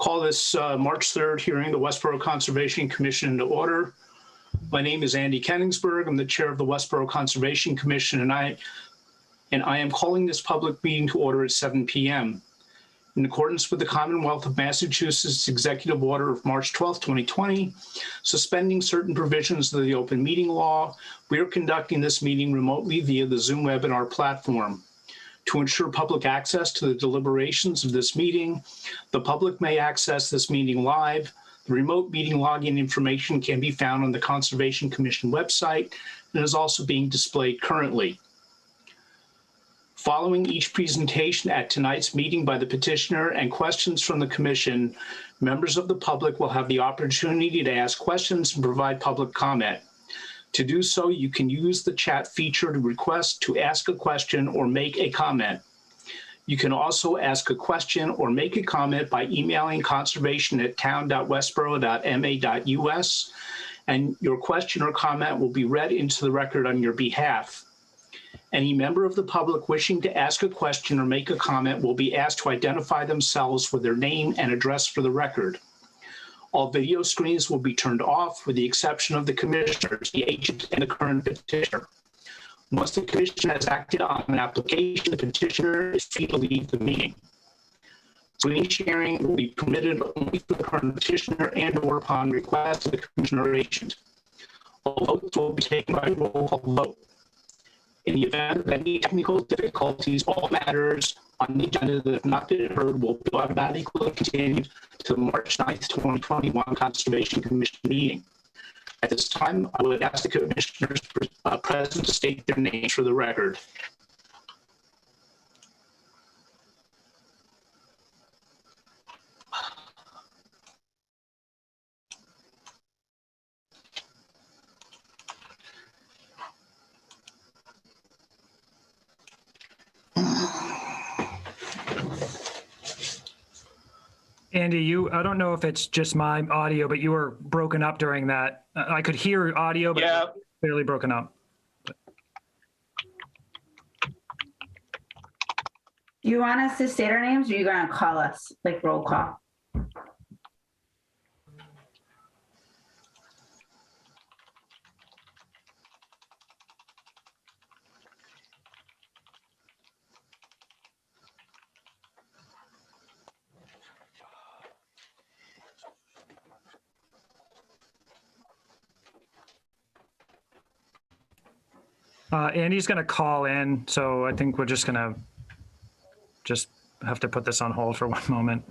Call this March 3rd hearing the Westborough Conservation Commission into order. My name is Andy Kenningsberg. I'm the chair of the Westborough Conservation Commission, and I am calling this public meeting to order at 7 p.m. In accordance with the Commonwealth of Massachusetts Executive Order of March 12, 2020, suspending certain provisions of the open meeting law, we are conducting this meeting remotely via the Zoom webinar platform. To ensure public access to the deliberations of this meeting, the public may access this meeting live. The remote meeting login information can be found on the Conservation Commission website and is also being displayed currently. Following each presentation at tonight's meeting by the petitioner and questions from the Commission, members of the public will have the opportunity to ask questions and provide public comment. To do so, you can use the chat feature to request to ask a question or make a comment. You can also ask a question or make a comment by emailing conservation@town.westborough.ma.us, and your question or comment will be read into the record on your behalf. Any member of the public wishing to ask a question or make a comment will be asked to identify themselves with their name and address for the record. All video screens will be turned off with the exception of the commissioners, the agent, and the current petitioner. Once the commission has acted on an application, the petitioner is free to leave the meeting. Screen sharing will be permitted only for the current petitioner and/or upon request of the commissioner or agent. All votes will be taken by roll call vote. In the event of any technical difficulties, all matters on the agenda that have not been heard will be automatically continued to the March 9th, 2021 Conservation Commission meeting. At this time, I would ask the commissioners present to state their names for the record. Andy, I don't know if it's just my audio, but you were broken up during that. I could hear audio, but yeah, barely broken up. Do you want us to state our names, or are you going to call us, like roll call? Andy's going to call in, so I think we're just going to have to put this on hold for one moment.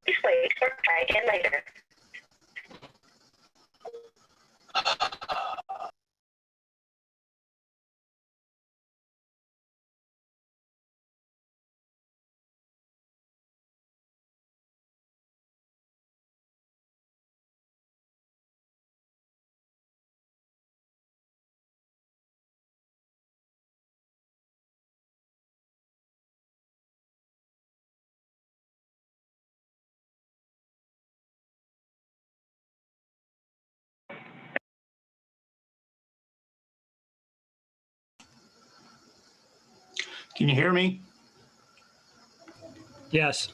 Please wait or try again later. Can you hear me? Yes.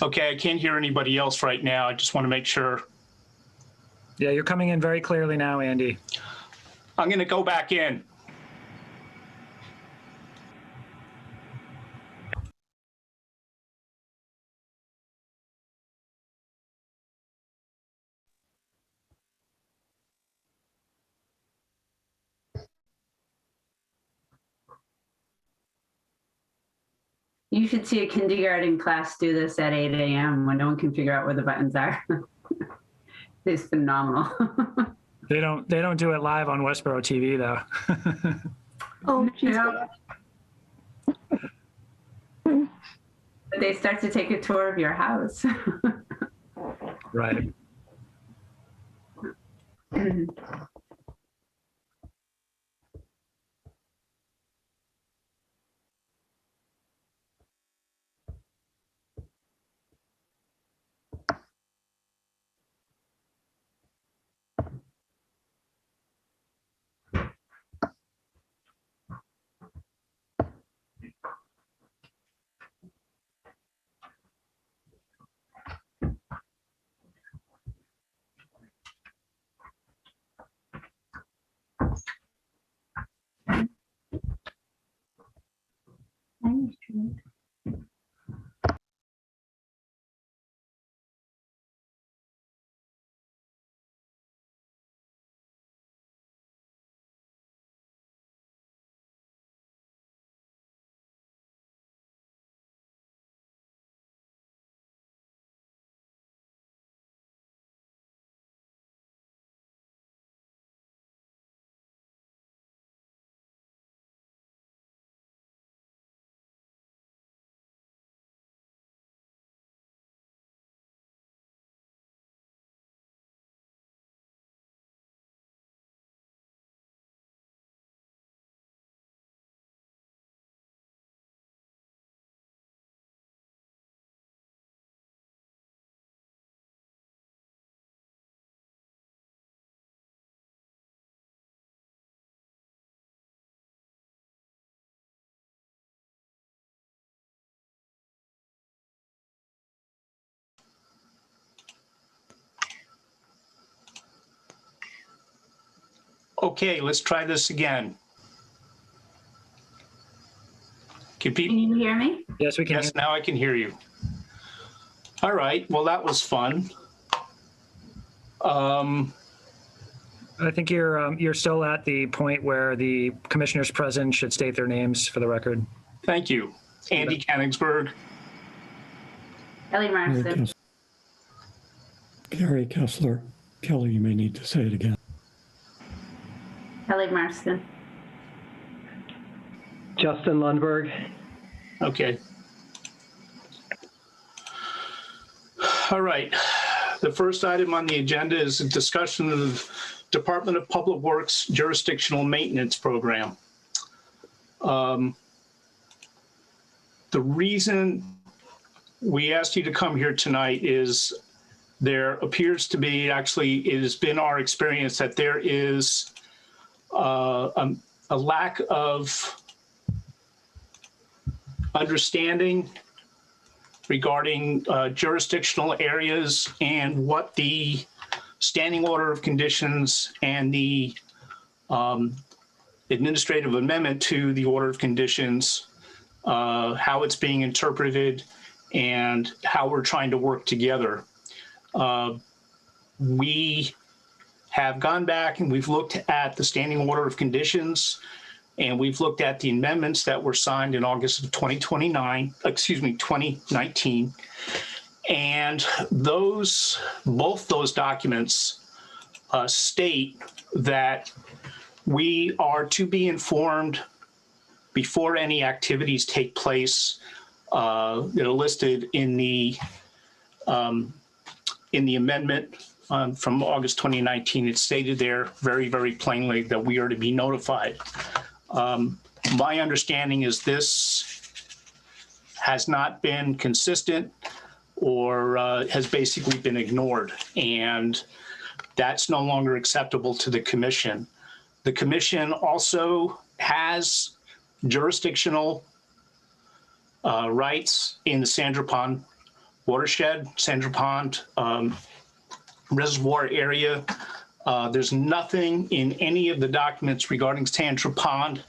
Okay, I can't hear anybody else right now. I just want to make sure. Yeah, you're coming in very clearly now, Andy. I'm going to go back in. You should see a kindergarten class do this at 8 a.m. when no one can figure out where the buttons are. It's phenomenal. They don't do it live on Westborough TV though. Oh, yeah. They start to take a tour of your house. Right. Okay, let's try this again. Can you hear me? Yes, we can. Yes, now I can hear you. All right, well, that was fun. I think you're still at the point where the commissioners present should state their names for the record. Thank you. Andy Koenigsberg. Ellie Marston. Gary Kessler. Kelly, you may need to say it again. Ellie Marston. Justin Lundberg. Okay. All right. The first item on the agenda is a discussion of Department of Public Works Jurisdictional Maintenance Program. The reason we asked you to come here tonight is there appears to be, actually, it has been our experience that there is a lack of understanding regarding jurisdictional areas and what the standing order of conditions and the administrative amendment to the order of conditions, how it's being interpreted, and how we're trying to work together. We have gone back and we've looked at the standing order of conditions, and we've looked at the amendments that were signed in August of 2019. And both those documents state that we are to be informed before any activities take place that are listed in the amendment from August 2019. It's stated there very, very plainly that we are to be notified. My understanding is this has not been consistent or has basically been ignored. And That's no longer acceptable to the commission. The commission also has jurisdictional rights in the Sandra Pond watershed, Sandra Pond reservoir area. There's nothing in any of the documents regarding Sandra Pond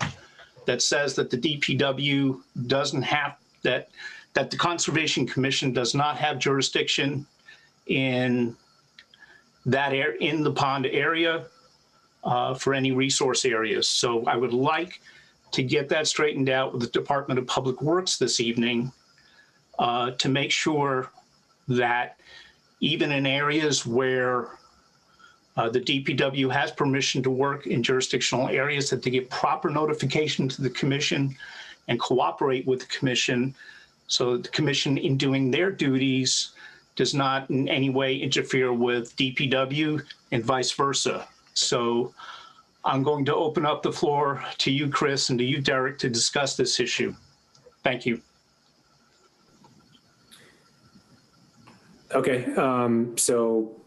that says that the DPW doesn't have, that the Conservation Commission does not have jurisdiction in that in the pond area for any resource areas. So I would like to get that straightened out with the Department of Public Works this evening to make sure that even in areas where the DPW has permission to work in jurisdictional areas, that they give proper notification to the commission and cooperate with the commission, so that the commission, in doing their duties, does not in any way interfere with DPW and vice versa. So I'm going to open up the floor to you, Chris, and to you, Derek, to discuss this issue. Thank you. Okay, so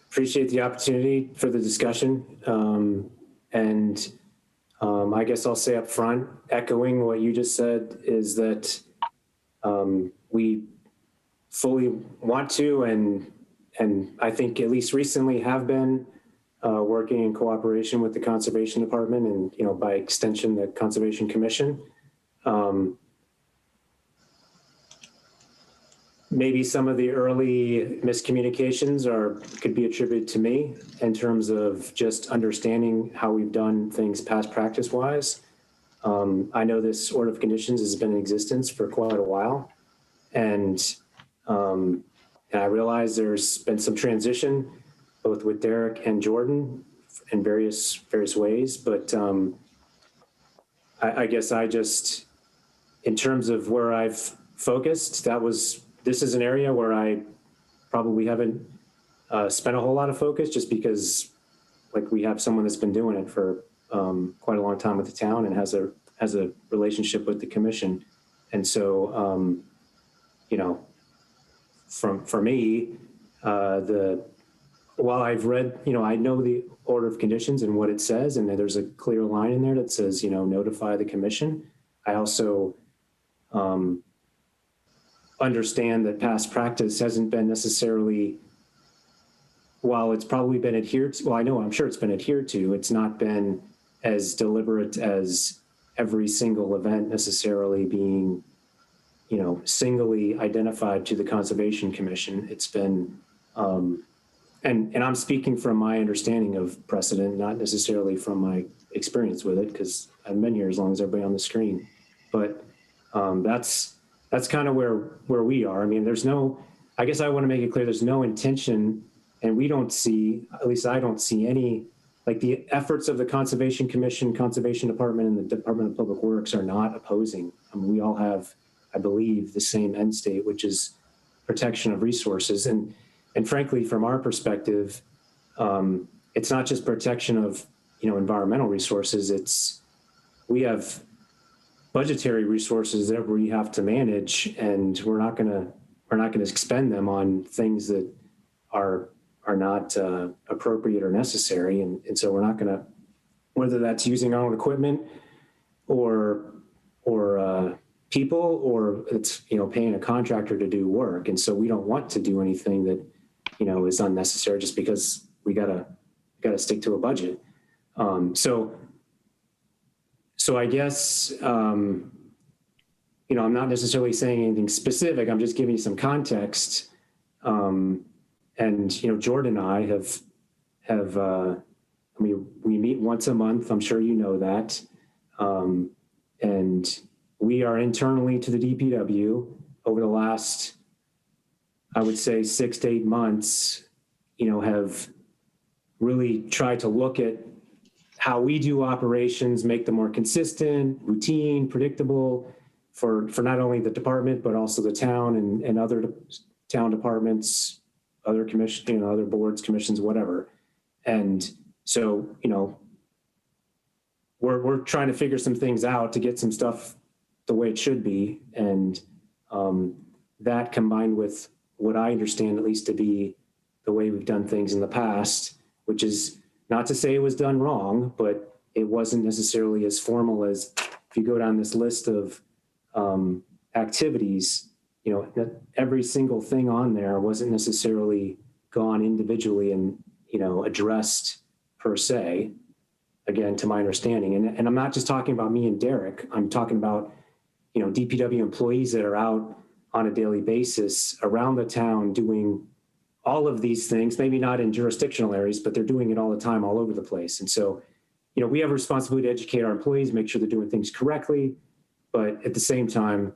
appreciate the opportunity for the discussion. I guess I'll say up front, echoing what you just said, is that we fully want to, and I think at least recently have been working in cooperation with the Conservation Department and, you know, by extension, the Conservation Commission. Maybe some of the early miscommunications could be attributed to me in terms of just understanding how we've done things past practice-wise. I know this order of conditions has been in existence for quite a while, and I realize there's been some transition both with Derek and Jordan in various ways, but I guess I just, in terms of where I've focused, this is an area where I probably haven't spent a whole lot of focus, just because, like, we have someone that's been doing it for quite a long time with the town and has a relationship with the commission. And so, you know, for me, while I've read, you know, I know the order of conditions and what it says, and there's a clear line in there that says, you know, notify the commission. I also understand that past practice hasn't been necessarily, while it's probably been adhered to, well, I'm sure it's been adhered to, it's not been as deliberate as every single event necessarily being, you know, singly identified to the Conservation Commission. It's been, and I'm speaking from my understanding of precedent, not necessarily from my experience with it, because I've been here as long as everybody on the screen. But that's kind of where we are. I mean, I guess I want to make it clear, there's no intention, and we don't see, at least I don't see any, like, the efforts of the Conservation Commission, Conservation Department, and the Department of Public Works are not opposing. I mean, we all have, I believe, the same end state, which is protection of resources. And frankly, from our perspective, it's not just protection of, you know, environmental resources. We have budgetary resources that we have to manage, and we're not going to expend them on things that are not appropriate or necessary. And so we're not going to, whether that's using our own equipment or people, or it's, you know, paying a contractor to do work. And so we don't want to do anything that, you know, is unnecessary, just because we gotta stick to a budget. So I guess, you know, I'm not necessarily saying anything specific. I'm just giving you some context. And, you know, Jordan and I have I mean, we meet once a month. I'm sure you know that. And we are internally to the DPW over the last, I would say, 6 to 8 months, you know, have really tried to look at how we do operations, make them more consistent, routine, predictable for not only the department, but also the town and other town departments, other commission, you know, other boards, commissions, whatever. And so, you know, we're trying to figure some things out to get some stuff the way it should be. And that, combined with what I understand at least to be the way we've done things in the past, which is not to say it was done wrong, but it wasn't necessarily as formal as if you go down this list of activities, every single thing on there wasn't necessarily gone individually and, addressed per se, again, to my understanding. And I'm not just talking about me and Derek. I'm talking about, DPW employees that are out on a daily basis around the town doing all of these things, maybe not in jurisdictional areas, but they're doing it all the time, all over the place. And so, we have a responsibility to educate our employees, make sure they're doing things correctly. But at the same time,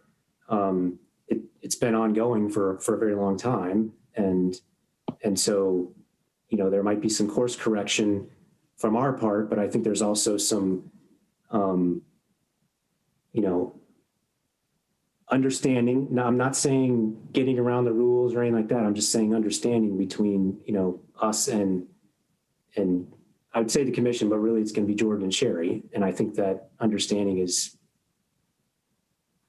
it's been ongoing for a very long time. And so, there might be some course correction from our part, but I think there's also some, understanding. Now, I'm not saying getting around the rules or anything like that. I'm just saying understanding between, us and I would say the commission, but really it's going to be Jordan and Sherry. And I think that understanding is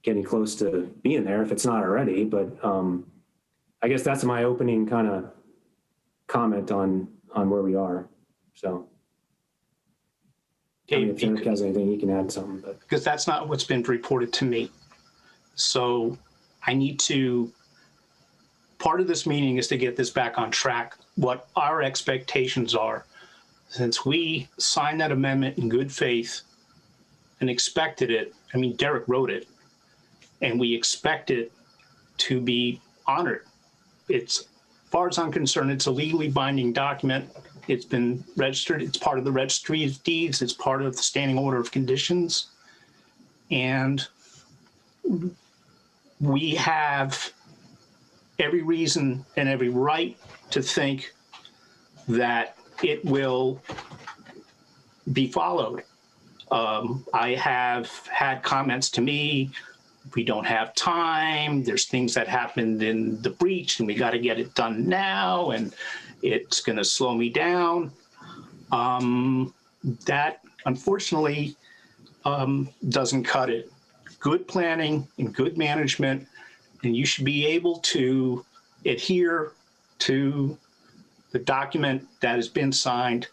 getting close to being there if it's not already. But I guess that's my opening kind of comment on where we are. So if Derek has anything, he can add something. But because that's not what's been reported to me. So I need to, part of this meeting is to get this back on track, what our expectations are. Since we signed that amendment in good faith and expected it, Derek wrote it, and we expect it to be honored. As far as I'm concerned, it's a legally binding document. It's been registered. It's part of the registry of deeds. It's part of the standing order of conditions. And we have every reason and every right to think that it will be followed. I have had comments to me, we don't have time, there's things that happened in the breach and we got to get it done now and it's going to slow me down. That unfortunately doesn't cut it. Good planning and good management, and you should be able to adhere to the document that has been signed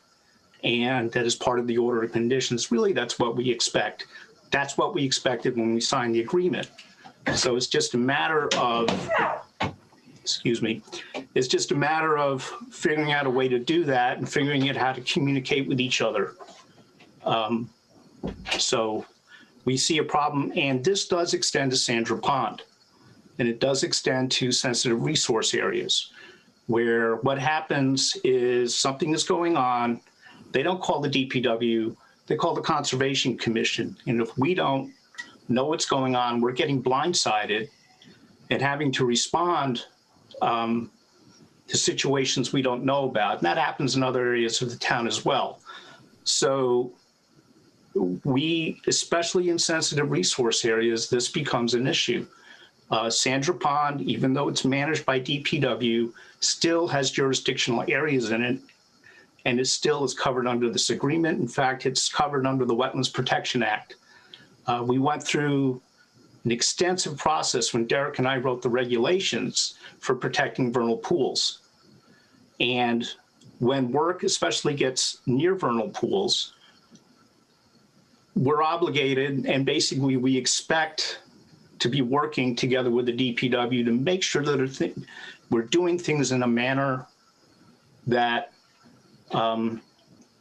and that is part of the order of conditions. Really, that's what we expect. That's what we expected when we signed the agreement. So it's just a matter of, it's just a matter of figuring out a way to do that and figuring out how to communicate with each other. So we see a problem, and this does extend to Sandra Pond, and it does extend to sensitive resource areas, where what happens is something is going on. They don't call the DPW, they call the Conservation Commission. And if we don't know what's going on, we're getting blindsided and having to respond to situations we don't know about. And that happens in other areas of the town as well. So we, especially in sensitive resource areas, this becomes an issue. Sandra Pond, even though it's managed by DPW, still has jurisdictional areas in it, and it still is covered under this agreement. In fact, it's covered under the Wetlands Protection Act. We went through an extensive process when Derek and I wrote the regulations for protecting vernal pools. And when work especially gets near vernal pools, we're obligated, and basically we expect to be working together with the DPW to make sure that we're doing things in a manner that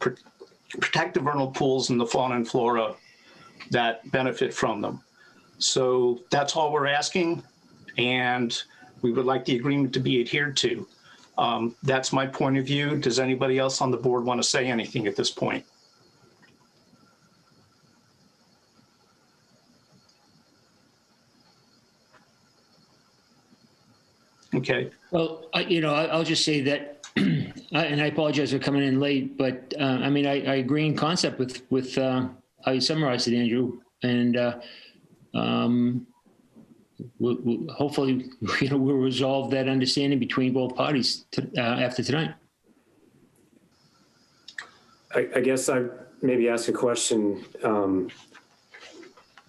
protect the vernal pools and the fauna and flora that benefit from them. So that's all we're asking, and we would like the agreement to be adhered to. That's my point of view. Does anybody else on the board want to say anything at this point? Okay. Well, I'll just say that, and I apologize for coming in late, but I agree in concept with how you summarized it, Andrew, and we'll hopefully, we'll resolve that understanding between both parties after tonight. I guess I maybe ask a question,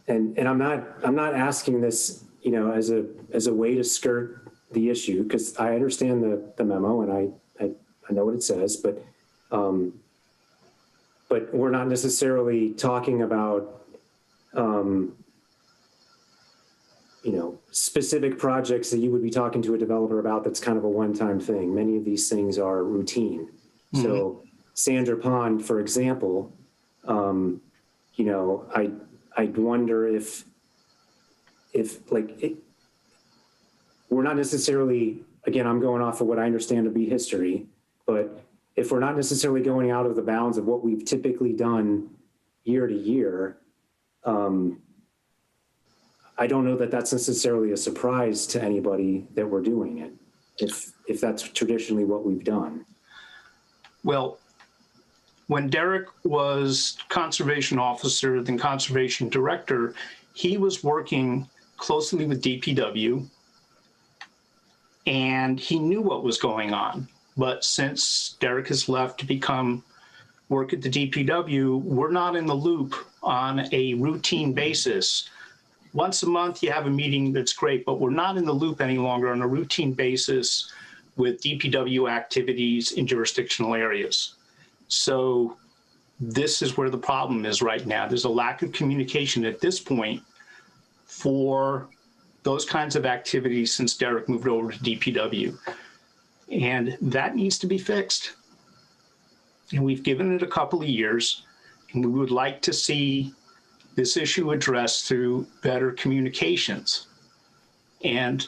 and I'm not asking this, as a way to skirt the issue, because I understand the memo, and I I know what it says, but we're not necessarily talking about, specific projects that you would be talking to a developer about. That's kind of a one-time thing. Many of these things are routine. Mm-hmm. So Sandra Pond, for example, I'd wonder if we're not necessarily, again, I'm going off of what I understand to be history, but if we're not necessarily going out of the bounds of what we've typically done year to year, I don't know that that's necessarily a surprise to anybody that we're doing it, if that's traditionally what we've done. Well, when Derek was conservation officer, then conservation director, he was working closely with DPW, and he knew what was going on. But since Derek has left to work at the DPW, we're not in the loop on a routine basis. Once a month, you have a meeting, that's great, but we're not in the loop any longer on a routine basis with DPW activities in jurisdictional areas. So this is where the problem is right now. There's a lack of communication at this point for those kinds of activities since Derek moved over to DPW. And that needs to be fixed. And we've given it a couple of years, and we would like to see this issue addressed through better communications and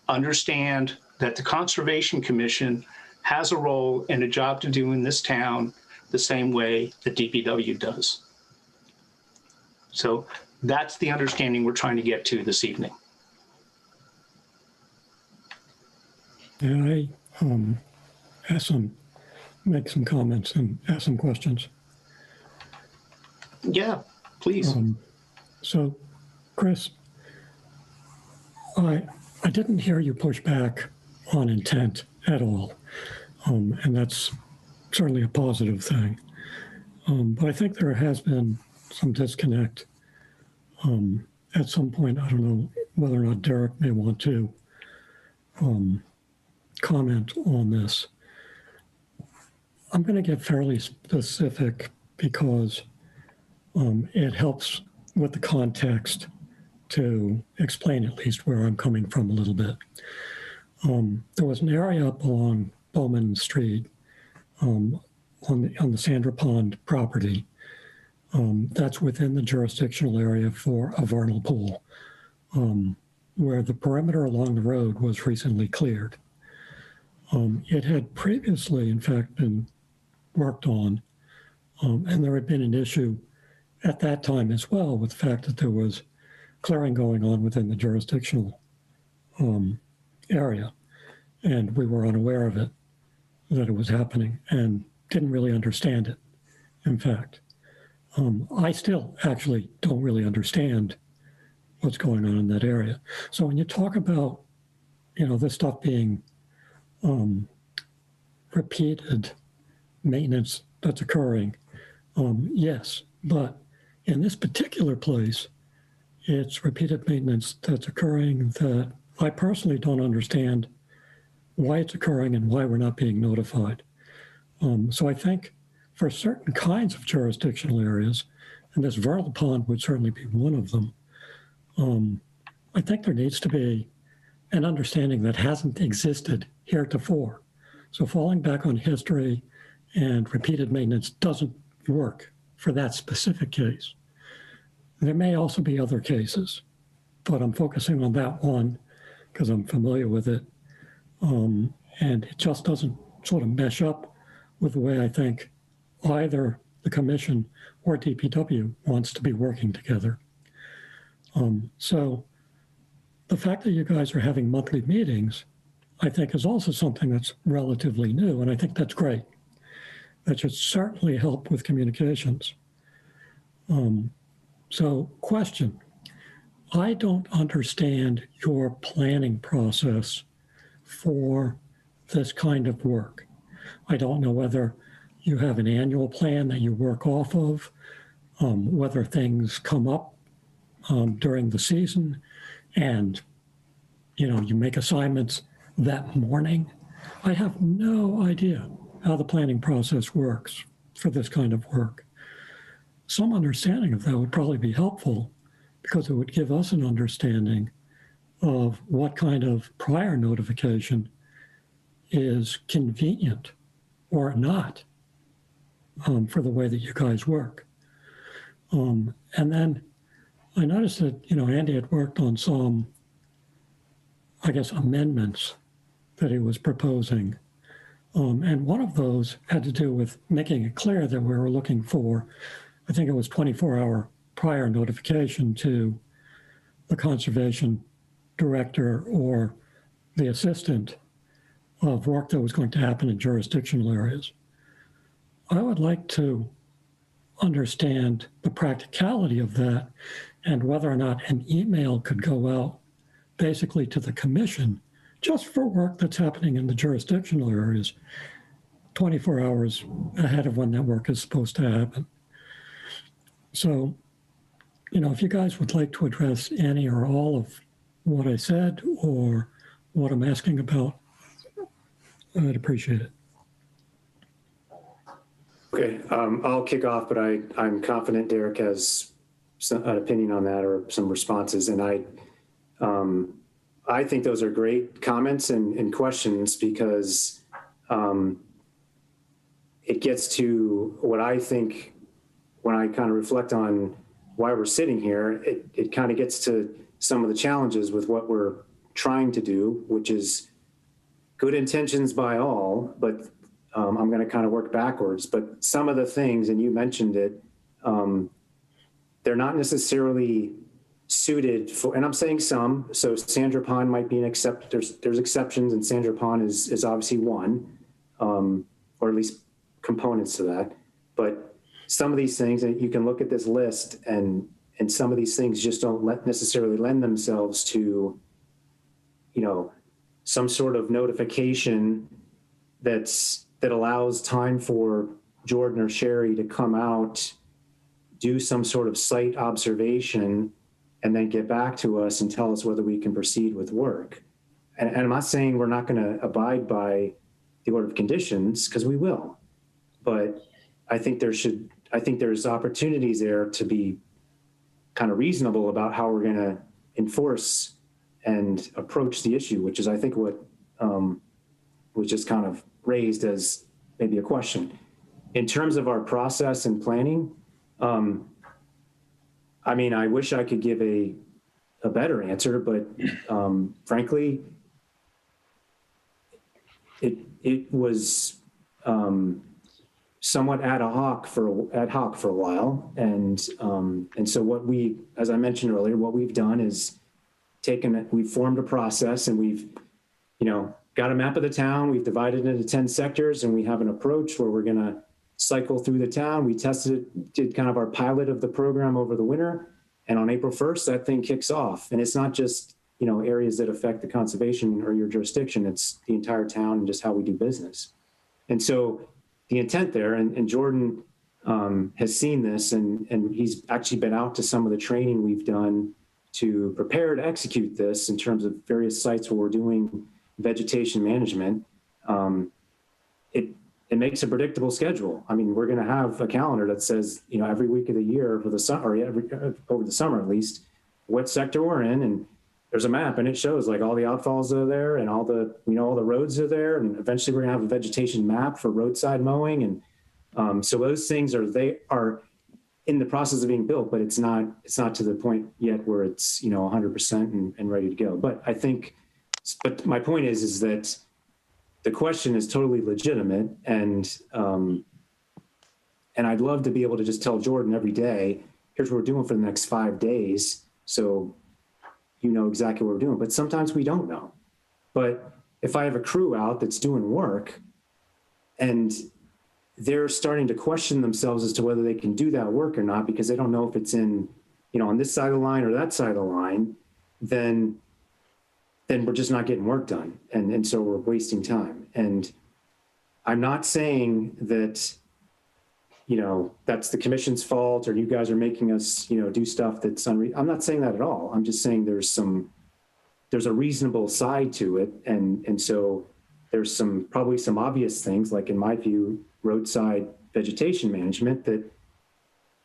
understand that the Conservation Commission has a role and a job to do in this town the same way the DPW does. So that's the understanding we're trying to get to this evening. May I make some comments and ask some questions? Yeah, please. So, Chris, I didn't hear you push back on intent at all, and that's certainly a positive thing. But I think there has been some disconnect at some point. I don't know whether or not Derek may want to comment on this. I'm going to get fairly specific because it helps with the context to explain at least where I'm coming from a little bit. There was an area up along Bowman Street on the Sandra Pond property that's within the jurisdictional area for a vernal pool, where the perimeter along the road was recently cleared. It had previously, in fact, been worked on, and there had been an issue at that time as well with the fact that there was clearing going on within the jurisdictional area, and we were unaware of it, that it was happening, and didn't really understand it, in fact. I still actually don't really understand what's going on in that area. So when you talk about, this stuff being repeated maintenance that's occurring, yes, but in this particular place, it's repeated maintenance that's occurring that I personally don't understand why it's occurring and why we're not being notified. So I think for certain kinds of jurisdictional areas, and this vernal pond would certainly be one of them, I think there needs to be an understanding that hasn't existed heretofore. So falling back on history and repeated maintenance doesn't work for that specific case. There may also be other cases, but I'm focusing on that one because I'm familiar with it. And it just doesn't sort of mesh up with the way I think either the commission or DPW wants to be working together. So the fact that you guys are having monthly meetings, I think is also something that's relatively new, and I think that's great. That should certainly help with communications. So question, I don't understand your planning process for this kind of work. I don't know whether you have an annual plan that you work off of, whether things come up during the season and you make assignments that morning. I have no idea how the planning process works for this kind of work. Some understanding of that would probably be helpful because it would give us an understanding of what kind of prior notification is convenient or not for the way that you guys work. And then I noticed that, Andy had worked on some, I guess, amendments that he was proposing. And one of those had to do with making it clear that we were looking for, I think it was 24-hour prior notification to the conservation director or the assistant of work that was going to happen in jurisdictional areas. I would like to understand the practicality of that and whether or not an email could go out basically to the commission just for work that's happening in the jurisdictional areas 24 hours ahead of when that work is supposed to happen. So, if you guys would like to address any or all of what I said or what I'm asking about, I'd appreciate it. Okay, I'll kick off, but I'm confident Derek has an opinion on that or some responses. And I think those are great comments and questions because it gets to what I think when I kind of reflect on why we're sitting here, it kind of gets to some of the challenges with what we're trying to do, which is good intentions by all, but I'm going to kind of work backwards. But some of the things, and you mentioned it, they're not necessarily suited for, and I'm saying some, so Sandra Pond might be an there's exceptions, and Sandra Pond is obviously one, or at least components to that. But some of these things, and you can look at this list, and some of these things just don't necessarily lend themselves to, some sort of notification that allows time for Jordan or Sherry to come out, do some sort of site observation, and then get back to us and tell us whether we can proceed with work. And I'm not saying we're not going to abide by the order of conditions, because we will. But I think there's opportunities there to be kind of reasonable about how we're going to enforce and approach the issue, which is, I think, what was just kind of raised as maybe a question. In terms of our process and planning, I wish I could give a better answer, but frankly, it was somewhat ad hoc for a while, and so as I mentioned earlier, what we've done is we've formed a process, and we've got a map of the town. We've divided it into 10 sectors, and we have an approach where we're going to cycle through the town. We did kind of our pilot of the program over the winter, and on April 1st, that thing kicks off. And it's not just areas that affect the conservation or your jurisdiction. It's the entire town and just how we do business. And so the intent there, and Jordan has seen this, and he's actually been out to some of the training we've done to prepare to execute this in terms of various sites where we're doing vegetation management. It makes a predictable schedule. We're going to have a calendar that says, every week of the year for the summer, or over the summer at least, what sector we're in, and there's a map, and it shows like all the outfalls are there, and all the all the roads are there, and eventually we're going to have a vegetation map for roadside mowing, and so those things are in the process of being built, but it's not to the point yet where it's 100% and ready to go. But my point is that the question is totally legitimate, and I'd love to be able to just tell Jordan every day, here's what we're doing for the next 5 days, so exactly what we're doing. But sometimes we don't know. But if I have a crew out that's doing work, and they're starting to question themselves as to whether they can do that work or not because they don't know if it's in, on this side of the line or that side of the line, then we're just not getting work done. And so we're wasting time. And I'm not saying that, that's the commission's fault or you guys are making us, do stuff that's I'm not saying that at all. I'm just saying there's a reasonable side to it. And so there's probably some obvious things, like in my view, roadside vegetation management that,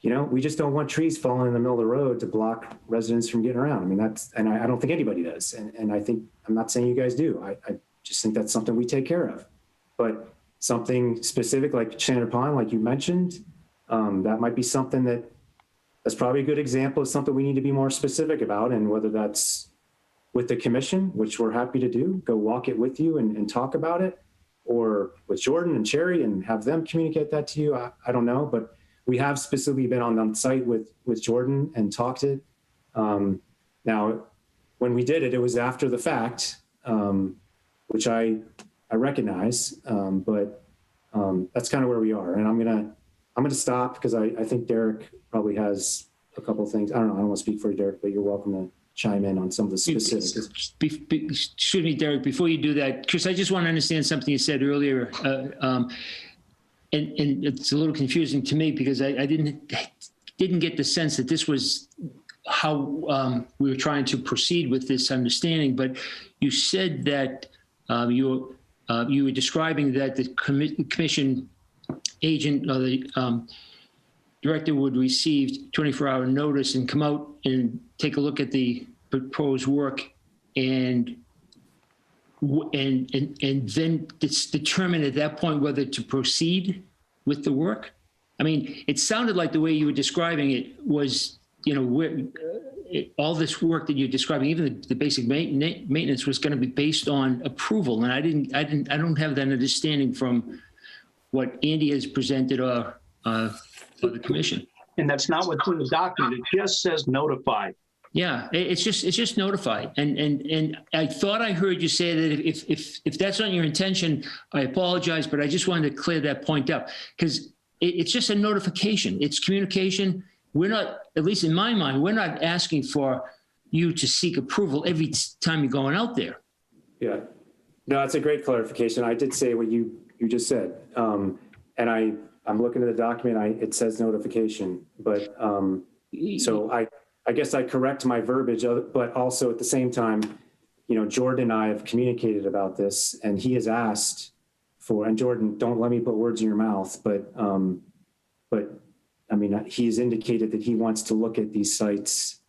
we just don't want trees falling in the middle of the road to block residents from getting around. I mean, I don't think anybody does. And I'm not saying you guys do. I just think that's something we take care of. But something specific like Shannon Pond, like you mentioned, that might be something that's probably a good example of something we need to be more specific about. And whether that's with the commission, which we're happy to do, go walk it with you and talk about it, or with Jordan and Sherry and have them communicate that to you. I don't know, but we have specifically been on site with Jordan and talked it. Now, when we did it, it was after the fact, which I recognize, but that's kind of where we are. And I'm gonna stop because I think Derek probably has a couple of things. I don't know. I don't want to speak for Derek, but you're welcome to chime in on some of the specifics. Excuse me, Derek, before you do that, Chris, I just want to understand something you said earlier. And it's a little confusing to me because I didn't get the sense that this was how we were trying to proceed with this understanding. But you said that you were describing that the commission agent or the director would receive 24-hour notice and come out and take a look at the proposed work and then it's determined at that point whether to proceed with the work. I mean, it sounded like the way you were describing it was, all this work that you're describing, even the basic maintenance was going to be based on approval. And I don't have that understanding from what Andy has presented or the commission. And that's not what's in the document. It just says notified. Yeah, it's just notified. And I thought I heard you say that if that's not your intention, I apologize, but I just wanted to clear that point up because it's just a notification. It's communication. We're not, at least in my mind, we're not asking for you to seek approval every time you're going out there. Yeah, no, that's a great clarification. I did say what you just said. And I'm looking at the document, it says notification, but so I guess I correct my verbiage, but also at the same time, Jordan and I have communicated about this and he has asked for, and Jordan, don't let me put words in your mouth, but I mean, he's indicated that he wants to look at these sites,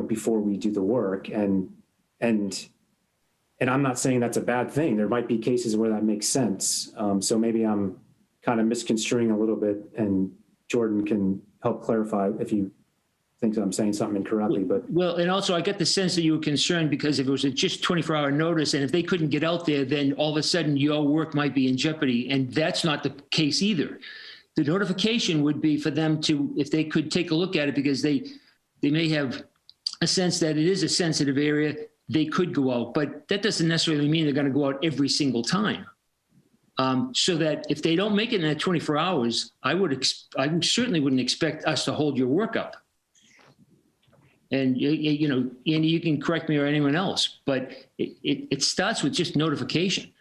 before we do the work and I'm not saying that's a bad thing. There might be cases where that makes sense. So maybe I'm kind of misconstruing a little bit and Jordan can help clarify if you think I'm saying something incorrectly, but. Well, and also I get the sense that you were concerned because if it was just 24-hour notice and if they couldn't get out there, then all of a sudden your work might be in jeopardy. And that's not the case either. The notification would be for them to, if they could take a look at it because they may have a sense that it is a sensitive area, they could go out, but that doesn't necessarily mean they're going to go out every single time. So that if they don't make it in that 24 hours, I certainly wouldn't expect us to hold your work up. And, Andy, you can correct me or anyone else, but it starts with just notification.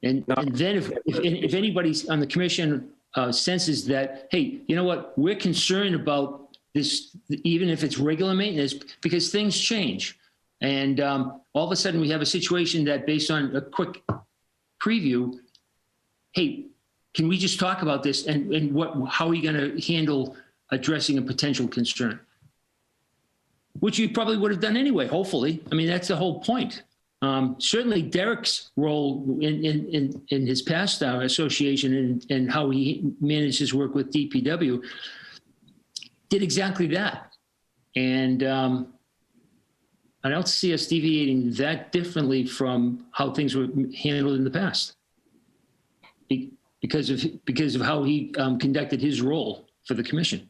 And then if anybody's on the commission senses that, hey, you know what, we're concerned about this, even if it's regular maintenance, because things change. And all of a sudden we have a situation that based on a quick preview, hey, can we just talk about this and how are you going to handle addressing a potential concern? Which you probably would have done anyway, hopefully. I mean, that's the whole point. Certainly Derek's role in his past association and how he managed his work with DPW did exactly that. And I don't see us deviating that differently from how things were handled in the past because of how he conducted his role for the commission.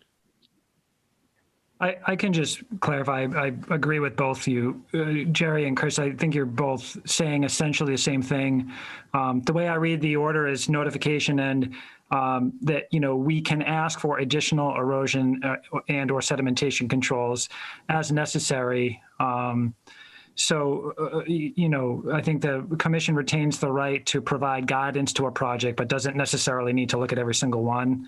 I can just clarify. I agree with both of you, Jerry and Chris. I think you're both saying essentially the same thing. The way I read the order is notification and that, we can ask for additional erosion and or sedimentation controls as necessary. So, I think the commission retains the right to provide guidance to a project, but doesn't necessarily need to look at every single one.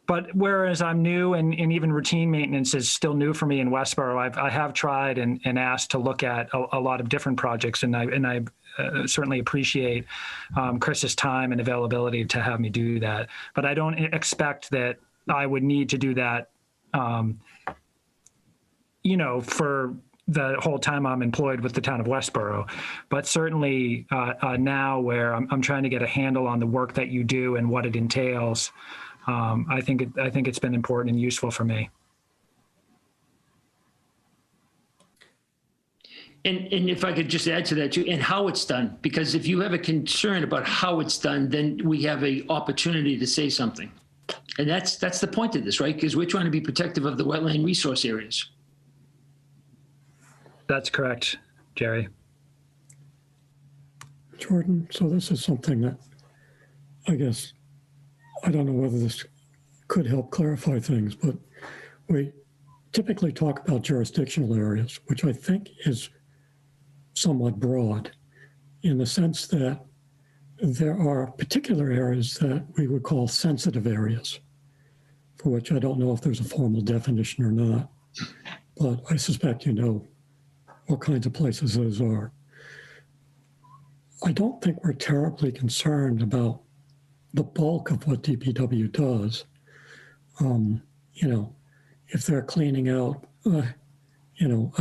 But whereas I'm new and even routine maintenance is still new for me in Westborough, I have tried and asked to look at a lot of different projects, and I certainly appreciate Chris's time and availability to have me do that. But I don't expect that I would need to do that, for the whole time I'm employed with the town of Westborough. But certainly now where I'm trying to get a handle on the work that you do and what it entails, I think it's been important and useful for me. And if I could just add to that too, and how it's done, because if you have a concern about how it's done, then we have a opportunity to say something. And that's the point of this, right? Because we're trying to be protective of the wetland resource areas. That's correct, Jerry. Jordan, so this is something that I guess, I don't know whether this could help clarify things, but we typically talk about jurisdictional areas, which I think is somewhat broad in the sense that there are particular areas that we would call sensitive areas, for which I don't know if there's a formal definition or not, but I suspect you know what kinds of places those are. I don't think we're terribly concerned about the bulk of what DPW does. If they're cleaning out, a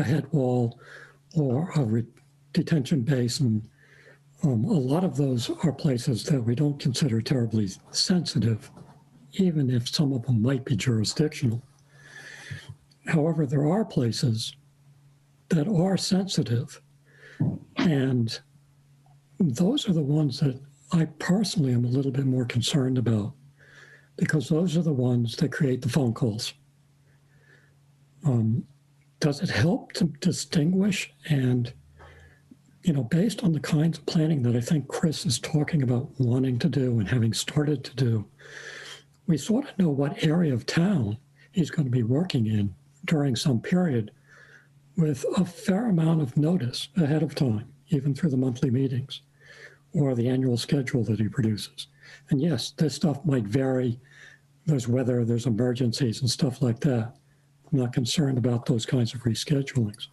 head wall or a detention basin, a lot of those are places that we don't consider terribly sensitive, even if some of them might be jurisdictional. However, there are places that are sensitive, and those are the ones that I personally am a little bit more concerned about, because those are the ones that create the phone calls. Does it help to distinguish? And, based on the kinds of planning that I think Chris is talking about wanting to do and having started to do, we sort of know what area of town he's going to be working in during some period with a fair amount of notice ahead of time, even through the monthly meetings or the annual schedule that he produces. And yes, this stuff might vary. There's weather, there's emergencies and stuff like that. I'm not concerned about those kinds of reschedulings.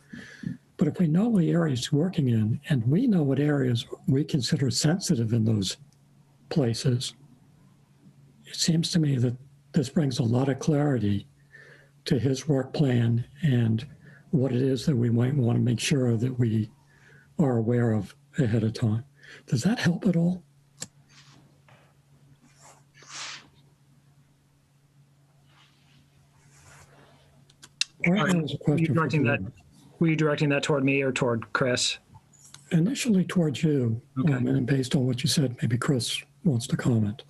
But if we know what areas he's working in, and we know what areas we consider sensitive in those places, it seems to me that this brings a lot of clarity to his work plan and what it is that we might want to make sure that we are aware of ahead of time. Does that help at all? All right, that was a question for you. Were you directing that toward me or toward Chris? Initially towards you, okay. And based on what you said, maybe Chris wants to comment.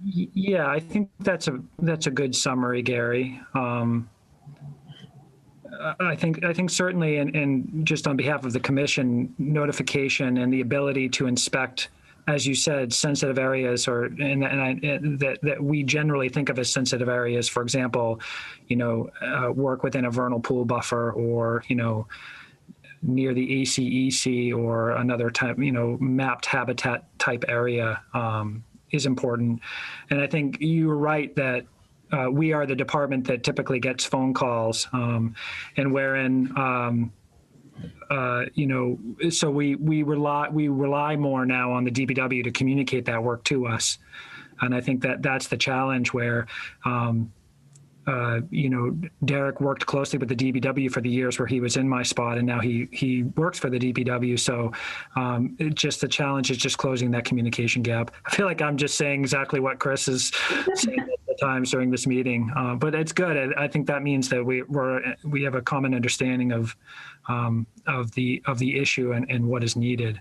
Yeah, I think that's a good summary, Gary. I think certainly, and just on behalf of the commission, notification and the ability to inspect, as you said, sensitive areas, that we generally think of as sensitive areas. For example, work within a vernal pool buffer, or near the ACEC or another type, mapped habitat type area is important. And I think you were right that we are the department that typically gets phone calls, and wherein, so we rely more now on the DPW to communicate that work to us. And I think that's the challenge where, Derek worked closely with the DPW for the years where he was in my spot, and now he works for the DPW. So just the challenge is just closing that communication gap. I feel like I'm just saying exactly what Chris is saying at the times during this meeting, but it's good. I think that means that we have a common understanding of the issue and what is needed.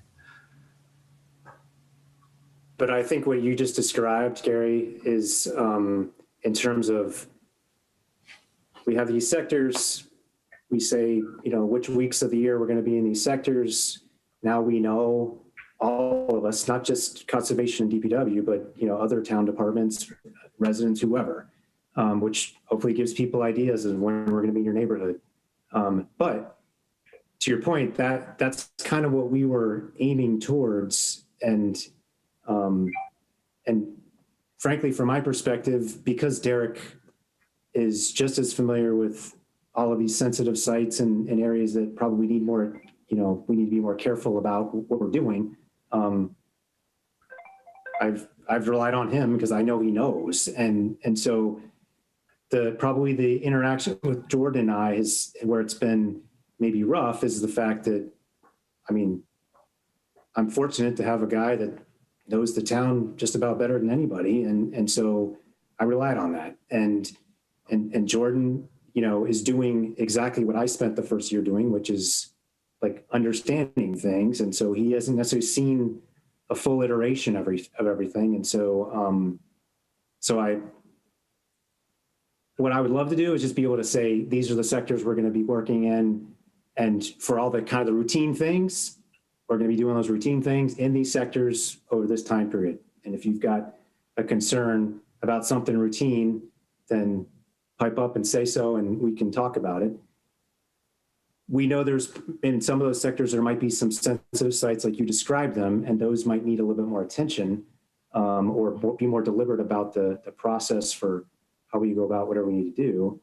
But I think what you just described, Gary, is in terms of, we have these sectors, we say, which weeks of the year we're going to be in these sectors. Now we know, all of us, not just conservation and DPW, but other town departments, residents, whoever, which hopefully gives people ideas of when we're going to be in your neighborhood. But to your point, that's kind of what we were aiming towards, and frankly, from my perspective, because Derek is just as familiar with all of these sensitive sites and areas that probably need more, we need to be more careful about what we're doing. I've relied on him because I know he knows. And so probably the interaction with Jordan and I is where it's been maybe rough is the fact that, I'm fortunate to have a guy that knows the town just about better than anybody. And so I relied on that. And Jordan, is doing exactly what I spent the first year doing, which is like understanding things. And so he hasn't necessarily seen a full iteration of everything. And so, what I would love to do is just be able to say, these are the sectors we're going to be working in. And for all the kind of the routine things, we're going to be doing those routine things in these sectors over this time period. And if you've got a concern about something routine, then pipe up and say so, and we can talk about it. We know there's, in some of those sectors, there might be some sensitive sites like you described them, and those might need a little bit more attention or be more deliberate about the process for how we go about whatever we need to do.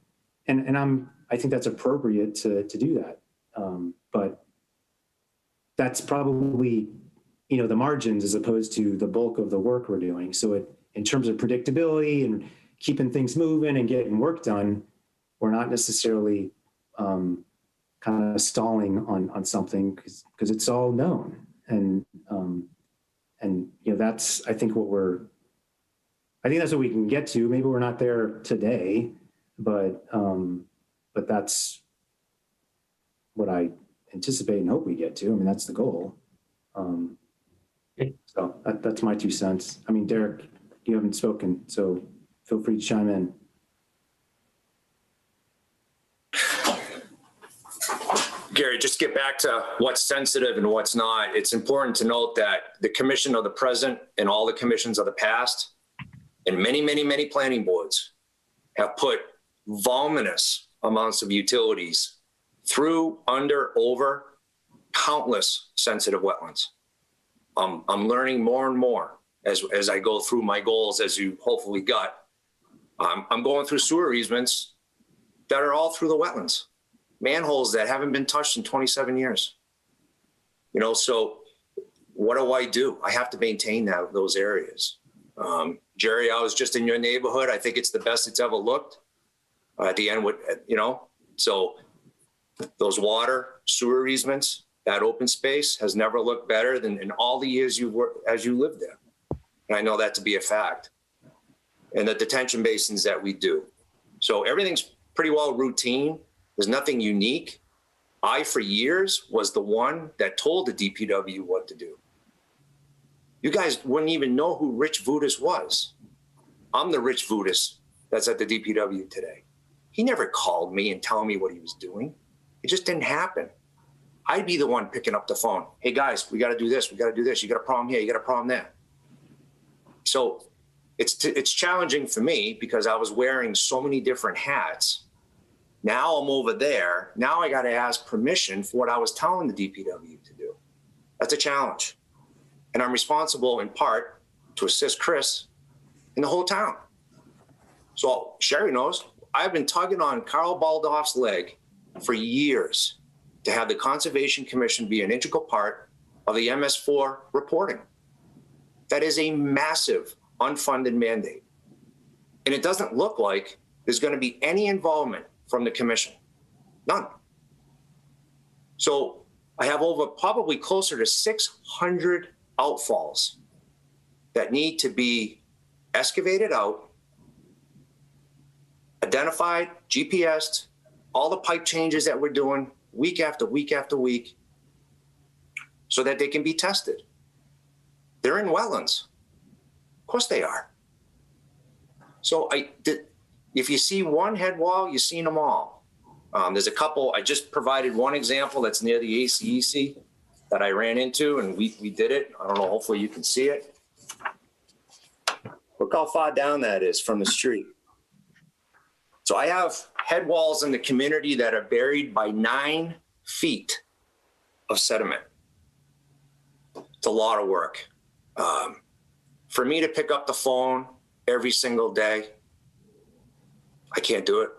And I think that's appropriate to do that. But that's probably, the margins as opposed to the bulk of the work we're doing. So in terms of predictability and keeping things moving and getting work done, we're not necessarily kind of stalling on something because it's all known. And that's, I think that's what we can get to. Maybe we're not there today, but that's what I anticipate and hope we get to. That's the goal. So that's my 2 cents. Derek, you haven't spoken, so feel free to chime in. Gary, just get back to what's sensitive and what's not. It's important to note that the commission of the present and all the commissions of the past and many, many, many planning boards have put voluminous amounts of utilities through, under, over countless sensitive wetlands. I'm learning more and more as I go through my goals, as you hopefully got. I'm going through sewer easements that are all through the wetlands, manholes that haven't been touched in 27 years. So what do? I have to maintain those areas. Jerry, I was just in your neighborhood. I think it's the best it's ever looked. At the end, so those water, sewer easements, that open space has never looked better than in all the years as you lived there. And I know that to be a fact. And the detention basins that we do. So everything's pretty well routine. There's nothing unique. I, for years, was the one that told the DPW what to do. You guys wouldn't even know who Rich Vudas was. I'm the Rich Vudas that's at the DPW today. He never called me and telling me what he was doing. It just didn't happen. I'd be the one picking up the phone. Hey guys, we got to do this. We got to do this. You got a problem here. You got a problem there. So it's challenging for me because I was wearing so many different hats. Now I'm over there. Now I got to ask permission for what I was telling the DPW to do. That's a challenge. And I'm responsible in part to assist Chris in the whole town. So Sherry knows I've been tugging on Carl Baldoff's leg for years to have the Conservation Commission be an integral part of the MS4 reporting. That is a massive unfunded mandate. And it doesn't look like there's going to be any involvement from the commission. None. So I have over probably closer to 600 outfalls that need to be excavated out, identified, GPSed, all the pipe changes that we're doing week after week after week so that they can be tested. They're in wetlands. Of course they are. So if you see one head wall, you've seen them all. There's a couple, I just provided one example that's near the ACEC that I ran into and we did it. I don't know, hopefully you can see it. Look how far down that is from the street. So I have head walls in the community that are buried by 9 feet of sediment. It's a lot of work. For me to pick up the phone every single day, I can't do it.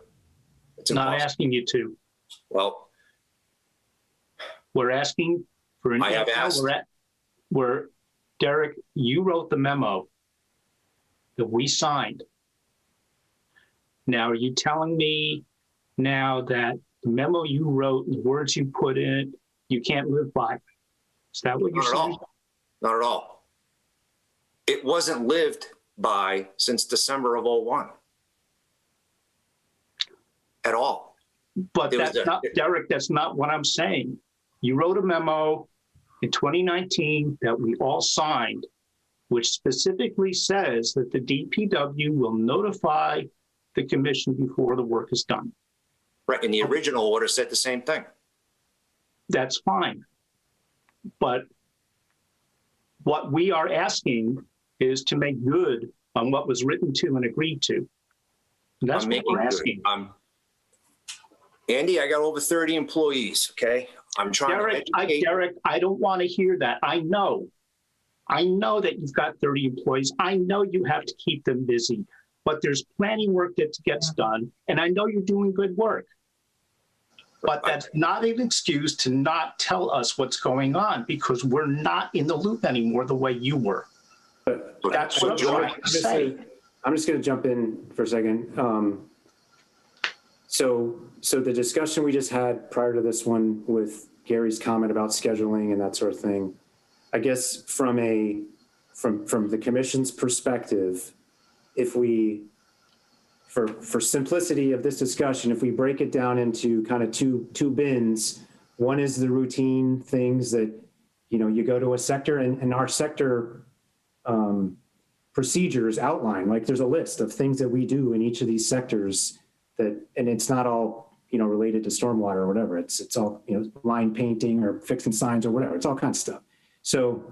It's Not impossible. asking you to. Well, We're asking for an I have email. asked. We're Derek, you wrote the memo that we signed. Now, are you telling me now that the memo you wrote and the words you put in it, you can't live by? Is that what you're Not at saying? all. Not at all. It wasn't lived by since December of '01. At all. But It was that's not, Derek, that's not what I'm saying. You wrote a memo in 2019 that we all signed, which specifically says that the DPW will notify the commission before the work is done. Right, and the original order said the same thing. That's fine. But what we are asking is to make good on what was written to and agreed to. That's I'm what making we're good. asking. Andy, I got over 30 employees, okay? I'm trying to educate. Derek, I don't want to hear that. I know that you've got 30 employees. I know you have to keep them busy, but there's plenty of work that gets done, and I know you're doing good work. But that's not an excuse to not tell us what's going on, because we're not in the loop anymore the way you were. That's what I'm trying to say. I'm just going to jump in for a second. So the discussion we just had prior to this one with Gary's comment about scheduling and that sort of thing, I guess from the commission's perspective, if we, for simplicity of this discussion, if we break it down into kind of two bins, one is the routine things that, you go to a sector and our sector procedures outline, like there's a list of things that we do in each of these sectors and it's not all, related to stormwater or whatever. It's all, line painting or fixing signs or whatever. It's all kinds of stuff. So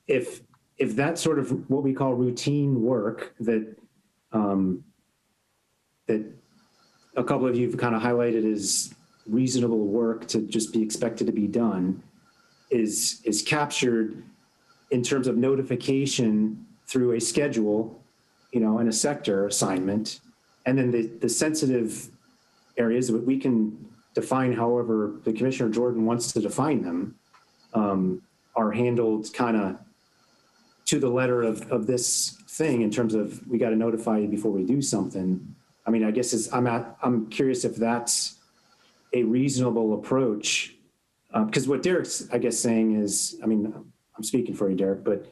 if that's sort of what we call routine work that a couple of you have kind of highlighted as reasonable work to just be expected to be done is captured in terms of notification through a schedule, and a sector assignment. And then the sensitive areas that we can define however the Commissioner Jordan wants to define them, are handled kind of to the letter of this thing in terms of we got to notify you before we do something. I mean, I guess I'm curious if that's a reasonable approach, because what Derek's, I guess, saying is, I mean, I'm speaking for you, Derek, but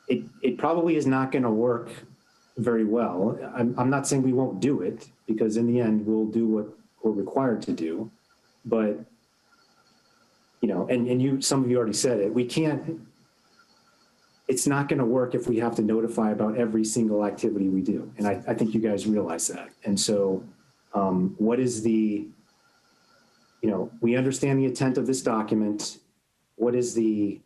it probably is not going to work very well. I'm not saying we won't do it, because in the end we'll do what we're required to do, but and some of you already said it, it's not going to work if we have to notify about every single activity we do. And I think you guys realize that. And so what is we understand the intent of this document. What is the,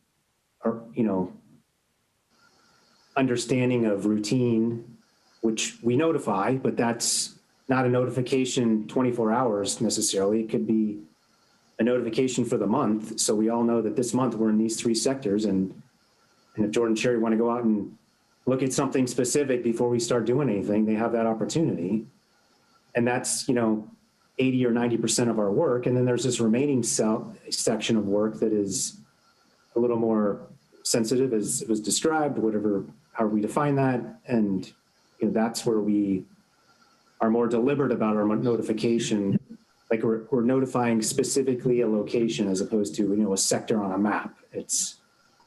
understanding of routine, which we notify, but that's not a notification 24 hours necessarily. It could be a notification for the month. So we all know that this month we're in these three sectors. And if Jordan and Sherry want to go out and look at something specific before we start doing anything, they have that opportunity. And that's, 80 or 90% of our work. And then there's this remaining section of work that is a little more sensitive, as it was described, however we define that. And that's where we are more deliberate about our notification. Like we're notifying specifically a location as opposed to, a sector on a map. It's,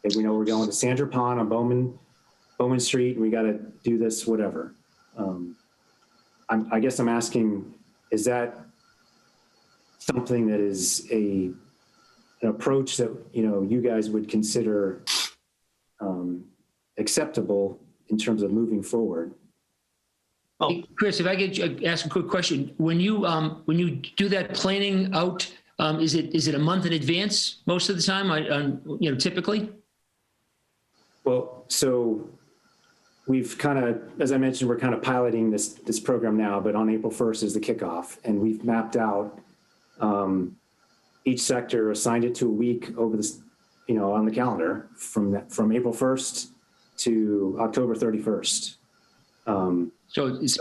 if we know we're going to Sandra Pond on Bowman Street, and we got to do this, whatever. I guess I'm asking, is that something that is an approach that, you guys would consider acceptable in terms of moving forward? Hey, Chris, if I could ask a quick question. When you do that planning out, is it a month in advance most of the time, typically? Well, so we've kind of, as I mentioned, we're kind of piloting this program now, but on April 1st is the kickoff, and we've mapped out each sector, assigned it to a week over this, on the calendar from April 1st to October 31st. So it's,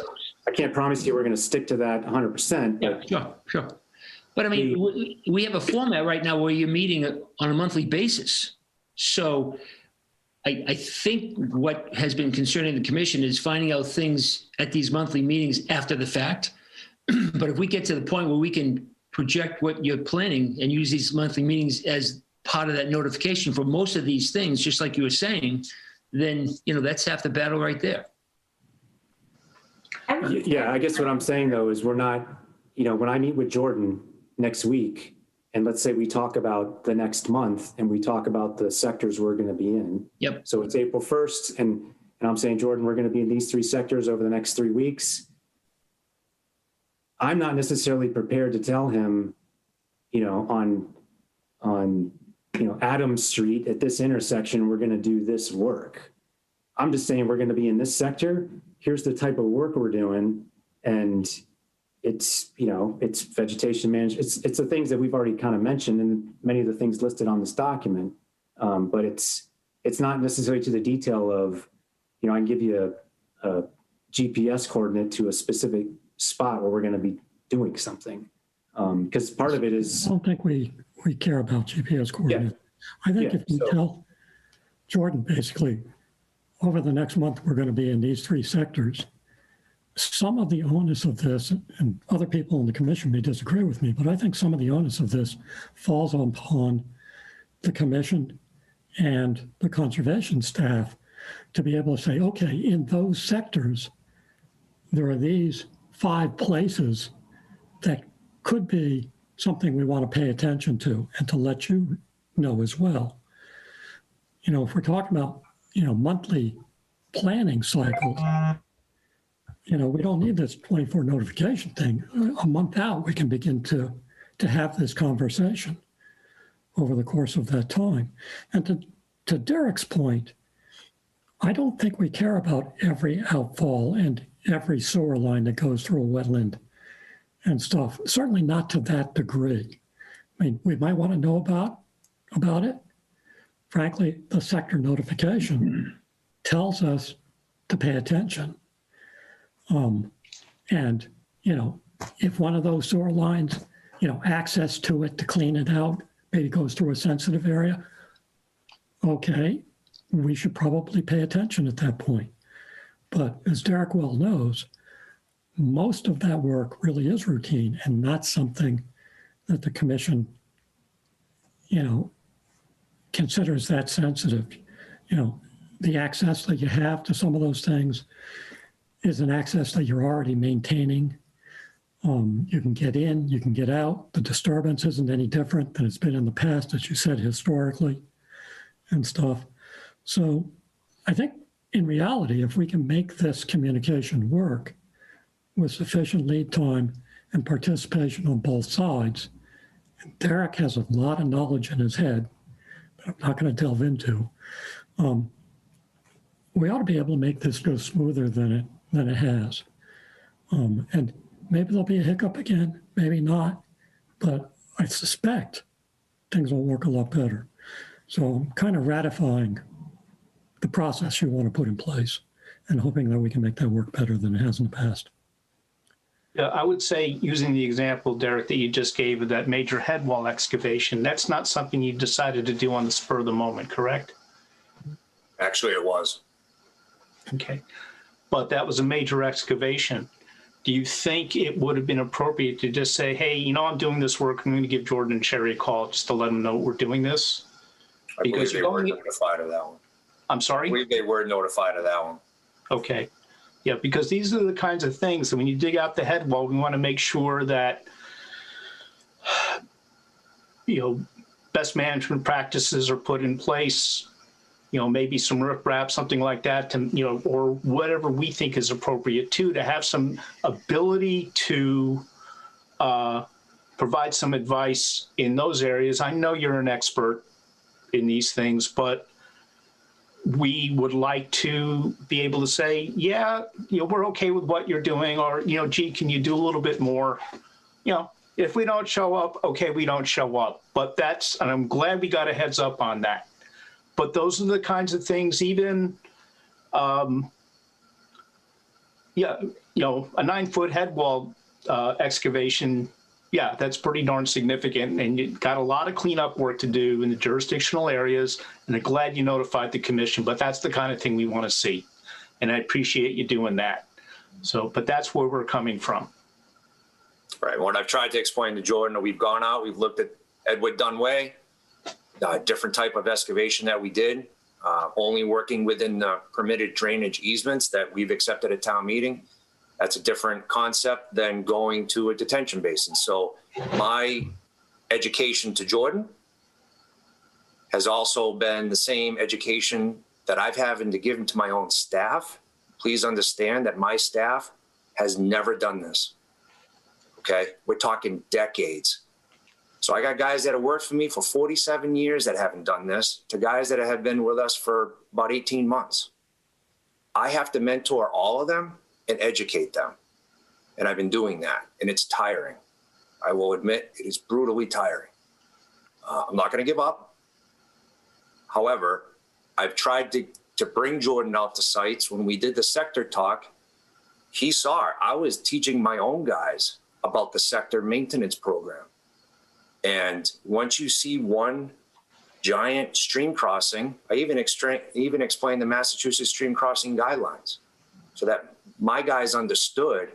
I can't promise you we're going to stick to that 100%. yeah, sure. But I mean, we have a format right now where you're meeting on a monthly basis. So I think what has been concerning the commission is finding out things at these monthly meetings after the fact. But if we get to the point where we can project what you're planning and use these monthly meetings as part of that notification for most of these things, just like you were saying, then, that's half the battle right there. Yeah, I guess what I'm saying though is we're not, when I meet with Jordan next week, and let's say we talk about the next month and we talk about the sectors we're going to be in. Yep. So it's April 1st and I'm saying, Jordan, we're going to be in these 3 sectors over the next 3 weeks. I'm not necessarily prepared to tell him, on Adams Street at this intersection, we're going to do this work. I'm just saying we're going to be in this sector. Here's the type of work we're doing. And it's, it's vegetation management. It's the things that we've already kind of mentioned and many of the things listed on this document. But it's not necessarily to the detail of, I can give you a GPS coordinate to a specific spot where we're going to be doing something. Because part of it is... I don't think we care about GPS coordinates. Yeah. I think if you tell Jordan, basically, over the next month, we're going to be in these 3 sectors, some of the onus of this, and other people in the commission may disagree with me, but I think some of the onus of this falls upon the commission and the conservation staff to be able to say, okay, in those sectors, there are these 5 places that could be something we want to pay attention to and to let you know as well. If we're talking about, monthly planning cycles, we don't need this 24 notification thing. A month out, we can begin to have this conversation over the course of that time. And to Derek's point, I don't think we care about every outfall and every sewer line that goes through a wetland and stuff. Certainly not to that degree. I mean, we might want to know about it. Frankly, the sector notification tells us to pay attention. And, if one of those sewer lines, access to it to clean it out, maybe goes through a sensitive area, okay, we should probably pay attention at that point. But as Derek well knows, most of that work really is routine and not something that the commission, considers that sensitive. The access that you have to some of those things is an access that you're already maintaining. You can get in, you can get out. The disturbance isn't any different than it's been in the past, as you said, historically and stuff. So I think in reality, if we can make this communication work with sufficient lead time and participation on both sides, and Derek has a lot of knowledge in his head, but I'm not going to delve into, we ought to be able to make this go smoother than it has. And maybe there'll be a hiccup again, maybe not, but I suspect things will work a lot better. So I'm kind of ratifying the process you want to put in place and hoping that we can make that work better than it has in the past. Yeah, I would say, using the example, Derek, that you just gave of that major head wall excavation, that's not something you decided to do on the spur of the moment, correct? Actually, it was. Okay, but that was a major excavation. Do you think it would have been appropriate to just say, hey, I'm doing this work, I'm going to give Jordan and Sherry a call just to let them know we're doing this? I believe they were notified of that one. I'm sorry? I believe they were notified of that one. Okay. Yeah, because these are the kinds of things that when you dig out the head wall, we want to make sure that, best management practices are put in place, maybe some riprap, something like that, to, or whatever we think is appropriate too, to have some ability to provide some advice in those areas. I know you're an expert in these things, but we would like to be able to say, yeah, we're okay with what you're doing, or, gee, can you do a little bit more? If we don't show up, okay, we don't show up. But and I'm glad we got a heads up on that. But those are the kinds of things, even Yeah, a 9-foot head wall excavation, yeah, that's pretty darn significant. And you've got a lot of cleanup work to do in the jurisdictional areas. And I'm glad you notified the commission, but that's the kind of thing we want to see. And I appreciate you doing that. So, but that's where we're coming from. Right. What I've tried to explain to Jordan, we've gone out, we've looked at Edward Dunway, different type of excavation that we did, only working within the permitted drainage easements that we've accepted at town meeting. That's a different concept than going to a detention basin. So my education to Jordan has also been the same education that I've having to give to my own staff. Please understand that my staff has never done this. Okay, we're talking decades. So I got guys that have worked for me for 47 years that haven't done this, to guys that have been with us for about 18 months. I have to mentor all of them and educate them. And I've been doing that, and it's tiring. I will admit it is brutally tiring. I'm not going to give up. However, I've tried to bring Jordan out to sites. When we did the sector talk, he saw it. I was teaching my own guys about the sector maintenance program. And once you see one giant stream crossing, I even explained the Massachusetts stream crossing guidelines so that my guys understood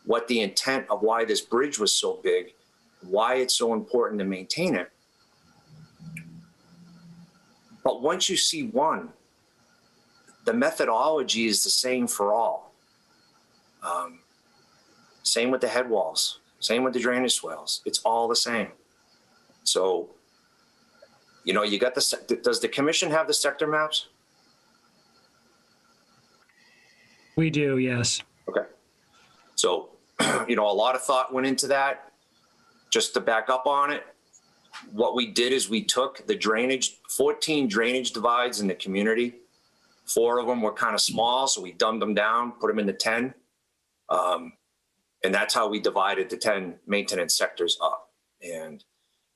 what the intent of why this bridge was so big, why it's so important to maintain it. But once you see one, the methodology is the same for all. Same with the head walls, same with the drainage swales. It's all the same. So, you got does the commission have the sector maps? We do, yes. Okay. So, a lot of thought went into that. Just to back up on it, what we did is we took the 14 drainage divides in the community. 4 of them were kind of small, so we dumbed them down, put them into 10. And that's how we divided the 10 maintenance sectors up. And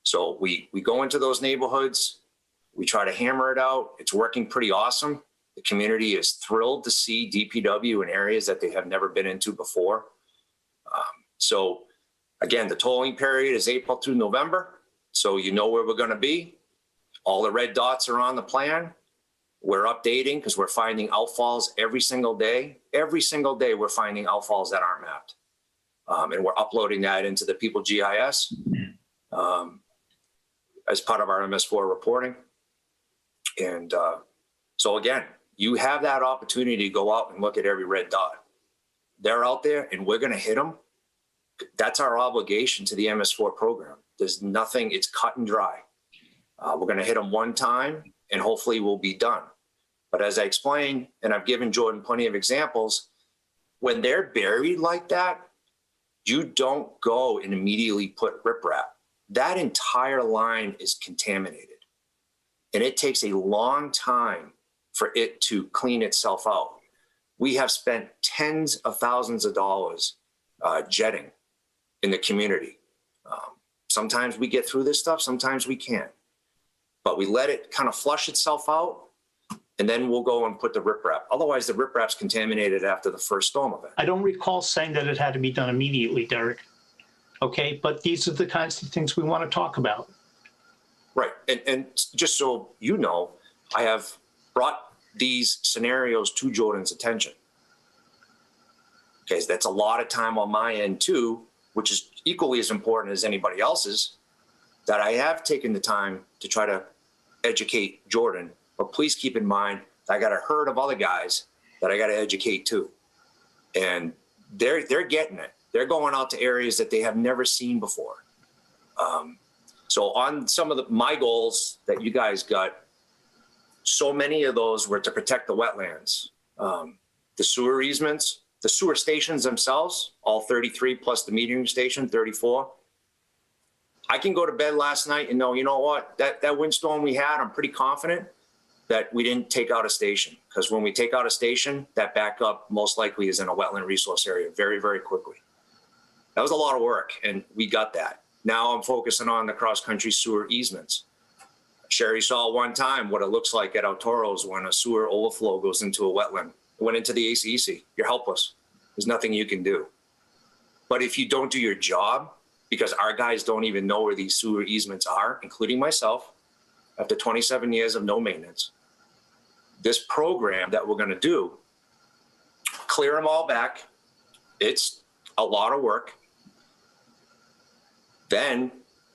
so we go into those neighborhoods, we try to hammer it out. It's working pretty awesome. The community is thrilled to see DPW in areas that they have never been into before. So again, the tolling period is April through November. So you know where we're going to be. All the red dots are on the plan. We're updating because we're finding outfalls every single day. Every single day we're finding outfalls that aren't mapped. And we're uploading that into the People GIS as part of our MS4 reporting. And so again, you have that opportunity to go out and look at every red dot. They're out there and we're going to hit them. That's our obligation to the MS4 program. There's nothing, it's cut and dry. We're going to hit them one time and hopefully we'll be done. But as I explained, and I've given Jordan plenty of examples, when they're buried like that, you don't go and immediately put riprap. That entire line is contaminated. And it takes a long time for it to clean itself out. We have spent tens of thousands of dollars jetting in the community. Sometimes we get through this stuff, sometimes we can't. But we let it kind of flush itself out, and then we'll go and put the riprap. Otherwise, the riprap's contaminated after the first storm event. I don't recall saying that it had to be done immediately, Derek. Okay, but these are the kinds of things we want to talk about. Right, and just so you know, I have brought these scenarios to Jordan's attention. Okay, so that's a lot of time on my end too, which is equally as important as anybody else's, that I have taken the time to try to educate Jordan. But please keep in mind, I got a herd of other guys that I got to educate too. And they're getting it. They're going out to areas that they have never seen before. So on some of my goals that you guys got, so many of those were to protect the wetlands, the sewer easements, the sewer stations themselves, all 33 plus the metering station, 34. I can go to bed last night and know, you know what, that windstorm we had, I'm pretty confident that we didn't take out a station, because when we take out a station, that backup most likely is in a wetland resource area very, very quickly. That was a lot of work, and we got that. Now I'm focusing on the cross-country sewer easements. Sherry saw one time what it looks like at El Toro's when a sewer overflow goes into a wetland It went into the ACEC. You're helpless. There's nothing you can do. But if you don't do your job, because our guys don't even know where these sewer easements are, including myself, after 27 years of no maintenance, this program that we're going to do, clear them all back. It's a lot of work. Then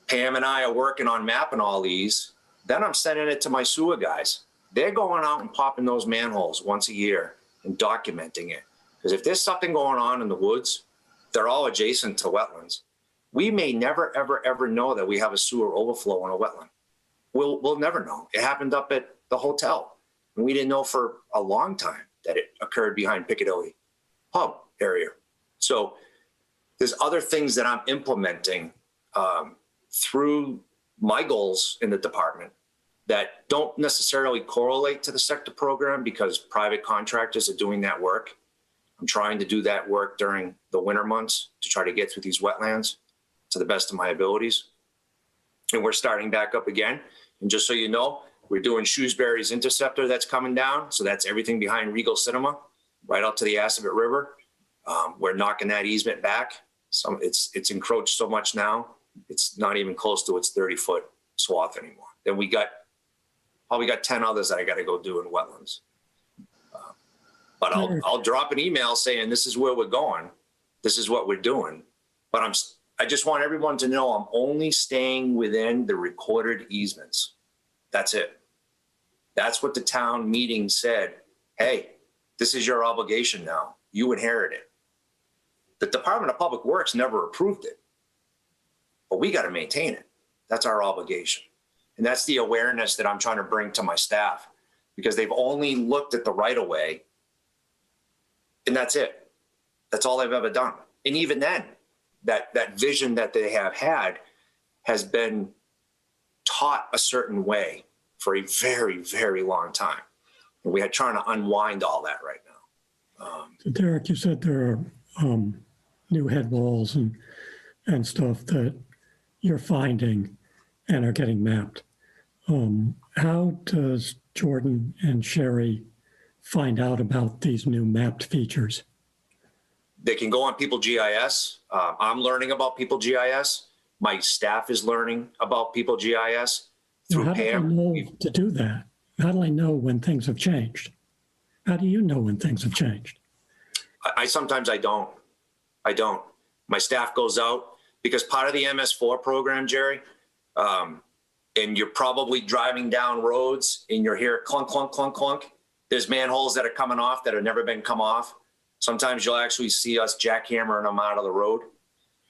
Pam and I are working on mapping all these. Then I'm sending it to my sewer guys. They're going out and popping those manholes once a year and documenting it. Because if there's something going on in the woods, they're all adjacent to wetlands. We may never, ever, ever know that we have a sewer overflow in a wetland. We'll never know. It happened up at the hotel. And we didn't know for a long time that it occurred behind Piccadilly Pub area. So there's other things that I'm implementing through my goals in the department that don't necessarily correlate to the sector program because private contractors are doing that work. I'm trying to do that work during the winter months to try to get through these wetlands to the best of my abilities. And we're starting back up again. And just so you know, we're doing Shrewsbury's Interceptor that's coming down. So that's everything behind Regal Cinema, right out to the Assabet River. We're knocking that easement back. So it's encroached so much now, it's not even close to its 30-foot swath anymore. Then we probably got 10 others that I got to go do in wetlands. But I'll drop an email saying this is where we're going. This is what we're doing. But I just want everyone to know I'm only staying within the recorded easements. That's it. That's what the town meeting said. Hey, this is your obligation now. You inherit it. The Department of Public Works never approved it, but we got to maintain it. That's our obligation. And that's the awareness that I'm trying to bring to my staff because they've only looked at the right of way and that's it. That's all they've ever done. And even then, that vision that they have had has been taught a certain way for a very, very long time. And we are trying to unwind all that right now. So Derek, you said there are new head walls and stuff that you're finding and are getting mapped. How does Jordan and Sherry find out about these new mapped features? They can go on People GIS. I'm learning about People GIS. My staff is learning about People GIS through How Pam. do I know to do that? How do I know when things have changed? How do you know when things have changed? I sometimes I don't. My staff goes out because part of the MS4 program, Jerry, and you're probably driving down roads and you're here clunk, clunk, clunk, clunk. There's manholes that are coming off that have never been come off. Sometimes you'll actually see us jackhammering them out of the road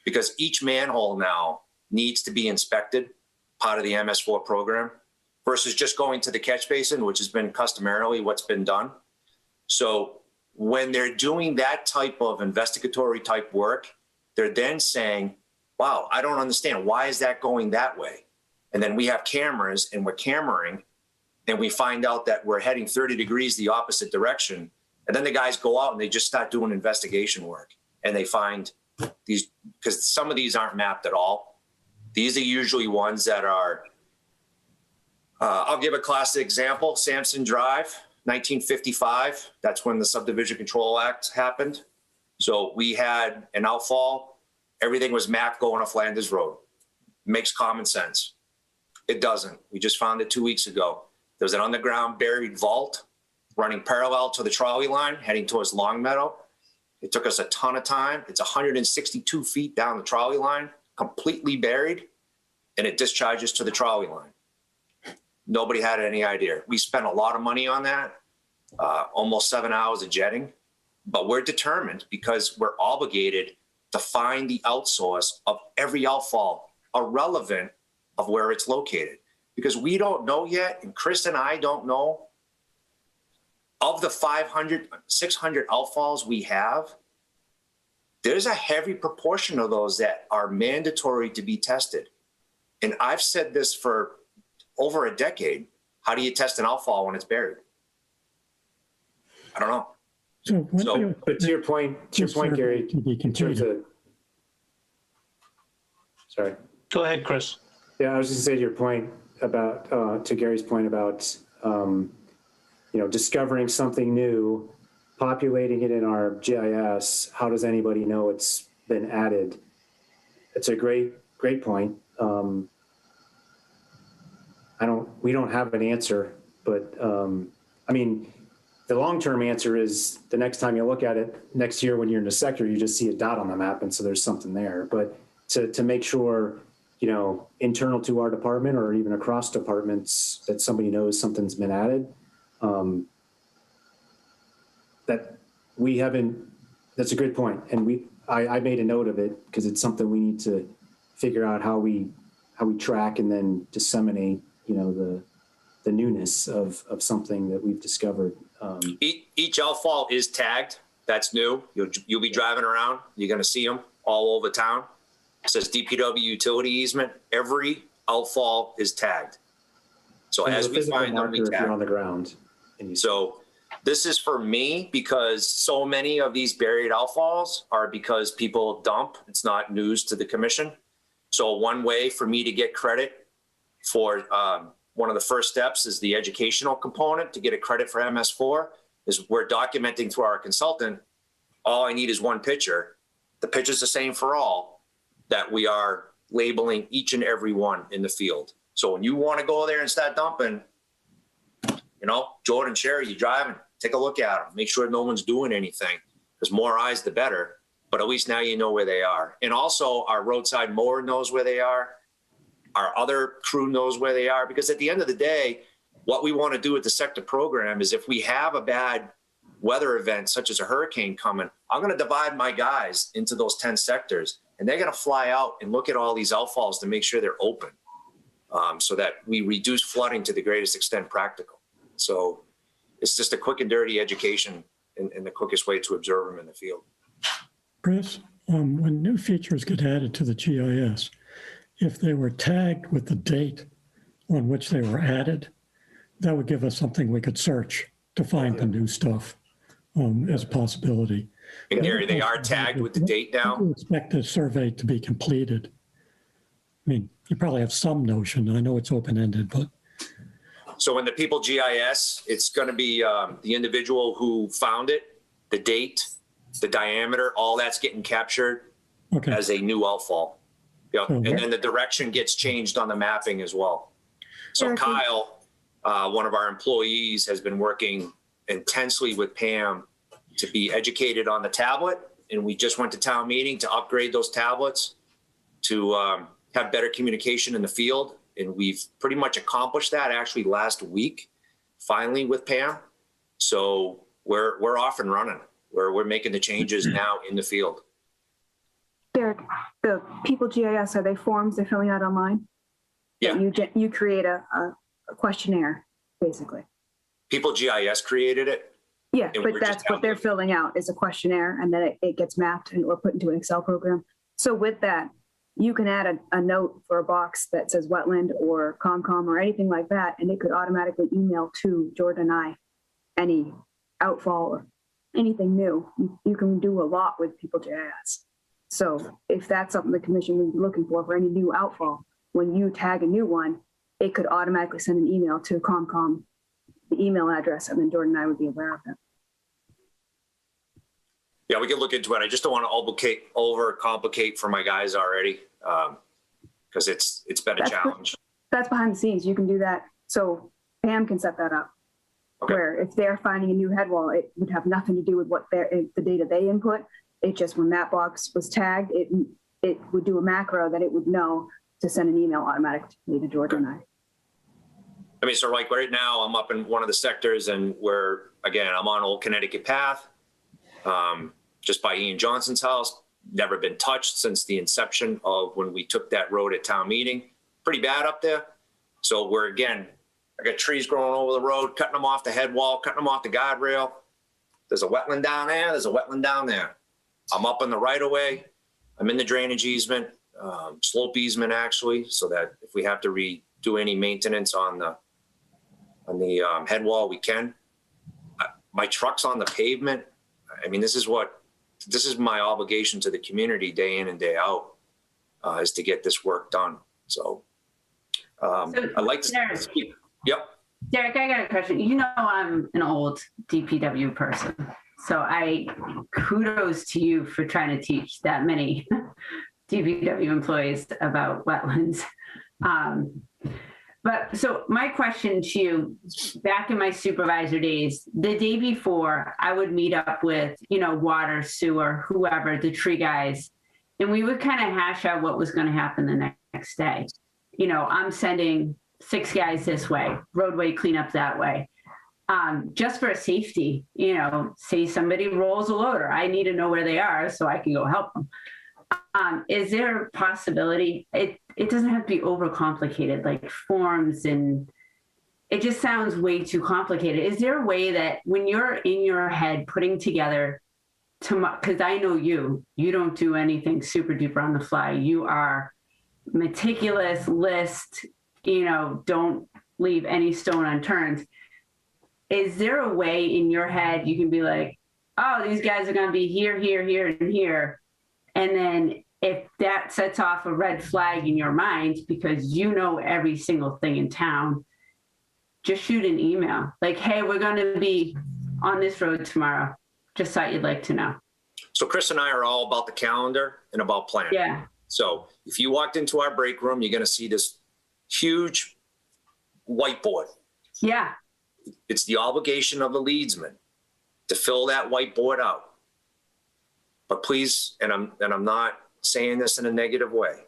because each manhole now needs to be inspected, part of the MS4 program, versus just going to the catch basin, which has been customarily what's been done. So when they're doing that type of investigatory type work, they're then saying, wow, I don't understand. Why is that going that way? And then we have cameras and we're cameraing and we find out that we're heading 30 degrees the opposite direction. And then the guys go out and they just start doing investigation work and they find these, because some of these aren't mapped at all. These are usually ones that are, I'll give a classic example, Sampson Drive, 1955. That's when the Subdivision Control Act happened. So we had an outfall. Everything was mapped going to Flanders Road. Makes common sense. It doesn't. We just found it 2 weeks ago. There's an underground buried vault running parallel to the trolley line heading towards Longmeadow. It took us a ton of time. It's 162 feet down the trolley line, completely buried, and it discharges to the trolley line. Nobody had any idea. We spent a lot of money on that, almost 7 hours of jetting, but we're determined because we're obligated to find the outsource of every outfall, irrelevant of where it's located, because we don't know yet, and Chris and I don't know, of the 500, 600 outfalls we have, there's a heavy proportion of those that are mandatory to be tested. And I've said this for over a decade. How do you test an outfall when it's buried? I don't know. But to your point, Gary, in terms of, sorry. Go ahead, Chris. Yeah, I was just going to say to your point about, to Gary's point about, discovering something new, populating it in our GIS, how does anybody know it's been added? It's a great point. We don't have an answer, but I mean, the long-term answer is the next time you look at it next year when you're in the sector, you just see a dot on the map, and so there's something there. But to make sure, you know, internal to our department or even across departments that somebody knows something's been added, that we haven't. That's a good point, and I made a note of it because it's something we need to figure out how we track and then disseminate, you know, the newness of something that we've discovered. Each outfall is tagged. That's new. You'll be driving around. You're going to see them all over town. It says DPW utility easement. Every outfall is tagged. So as we find them, we tag. If you're on the ground. So this is for me because so many of these buried outfalls are because people dump. It's not news to the commission. So one way for me to get credit for one of the first steps is the educational component to get a credit for MS4 is we're documenting through our consultant. All I need is one picture. The picture's the same for all, that we are labeling each and every one in the field. So when you want to go there and start dumping, you know, Jordan, Sherry, you driving, take a look at them, make sure no one's doing anything, because more eyes, the better. But at least now you know where they are. And also our roadside mower knows where they are. Our other crew knows where they are, because at the end of the day, what we want to do with the sector program is if we have a bad weather event, such as a hurricane coming, I'm going to divide my guys into those 10 sectors, and they're going to fly out and look at all these outfalls to make sure they're open, so that we reduce flooding to the greatest extent practical. So it's just a quick and dirty education and the quickest way to observe them in the field. Chris, when new features get added to the GIS, if they were tagged with the date on which they were added, that would give us something we could search to find the new stuff as a possibility. And Gary, they are tagged with the date now? When do you expect the survey to be completed? I mean, you probably have some notion. I know it's open-ended, but. So in the People GIS, it's going to be the individual who found it, the date, the diameter, all that's getting captured as a new outfall. Yeah, and then the direction gets changed on the mapping as well. So Kyle, one of our employees, has been working intensely with Pam to be educated on the tablet. And we just went to town meeting to upgrade those tablets to have better communication in the field. And we've pretty much accomplished that actually last week, finally with Pam. So we're off and running. We're making the changes now in the field. Derek, the People GIS, are they forms they're filling out online? Yeah. You create a questionnaire, basically. People GIS created it. Yeah, but that's what they're filling out is a questionnaire, and then it gets mapped and or put into an Excel program. So with that, you can add a note for a box that says wetland or ComCom or anything like that, and it could automatically email to Jordan and I any outfall or anything new. You can do a lot with People GIS. So if that's something the commission would be looking for any new outfall, when you tag a new one, it could automatically send an email to ComCom, the email address, and then Jordan and I would be aware of it. Yeah, we can look into it. I just don't want to overcomplicate for my guys already, because it's been a challenge. That's behind the scenes. You can do that. So Pam can set that up. Okay. Where if they're finding a new head wall, it would have nothing to do with what the data they input. It just, when that box was tagged, it would do a macro that it would know to send an email automatically to Jordan and I. I mean, so like right now, I'm up in one of the sectors, and I'm on Old Connecticut Path, just by Ian Johnson's house. Never been touched since the inception of when we took that road at town meeting. Pretty bad up there. So I got trees growing over the road, cutting them off the head wall, cutting them off the guardrail. There's a wetland down there. There's a wetland down there. I'm up in the right of way. I'm in the drainage easement, slope easement actually, so that if we have to redo any maintenance on the head wall, we can. My truck's on the pavement. I mean, this is my obligation to the community day in and day out, is to get this work done. So I'd like to speak. Yep. Derek, I got a question. You know, I'm an old DPW person. So kudos to you for trying to teach that many DPW employees about wetlands. But so my question to you, back in my supervisor days, the day before I would meet up with, water, sewer, whoever, the tree guys, and we would kind of hash out what was going to happen the next day. I'm sending 6 guys this way, roadway cleanup that way. Just for safety, say somebody rolls a loader, I need to know where they are so I can go help them. Is there a possibility, it doesn't have to be overcomplicated, like forms, and it just sounds way too complicated. Is there a way that when you're in your head putting together, because I know you don't do anything super duper on the fly. You are meticulous, list, don't leave any stone unturned. Is there a way in your head you can be like, oh, these guys are going to be here, here, here, and here. And then if that sets off a red flag in your mind, because every single thing in town, just shoot an email. Like, hey, we're going to be on this road tomorrow. Just thought you'd like to know. So Chris and I are all about the calendar and about planning. Yeah. So if you walked into our break room, you're going to see this huge whiteboard. Yeah. It's the obligation of the leadsman to fill that whiteboard out. But please, and I'm not saying this in a negative way.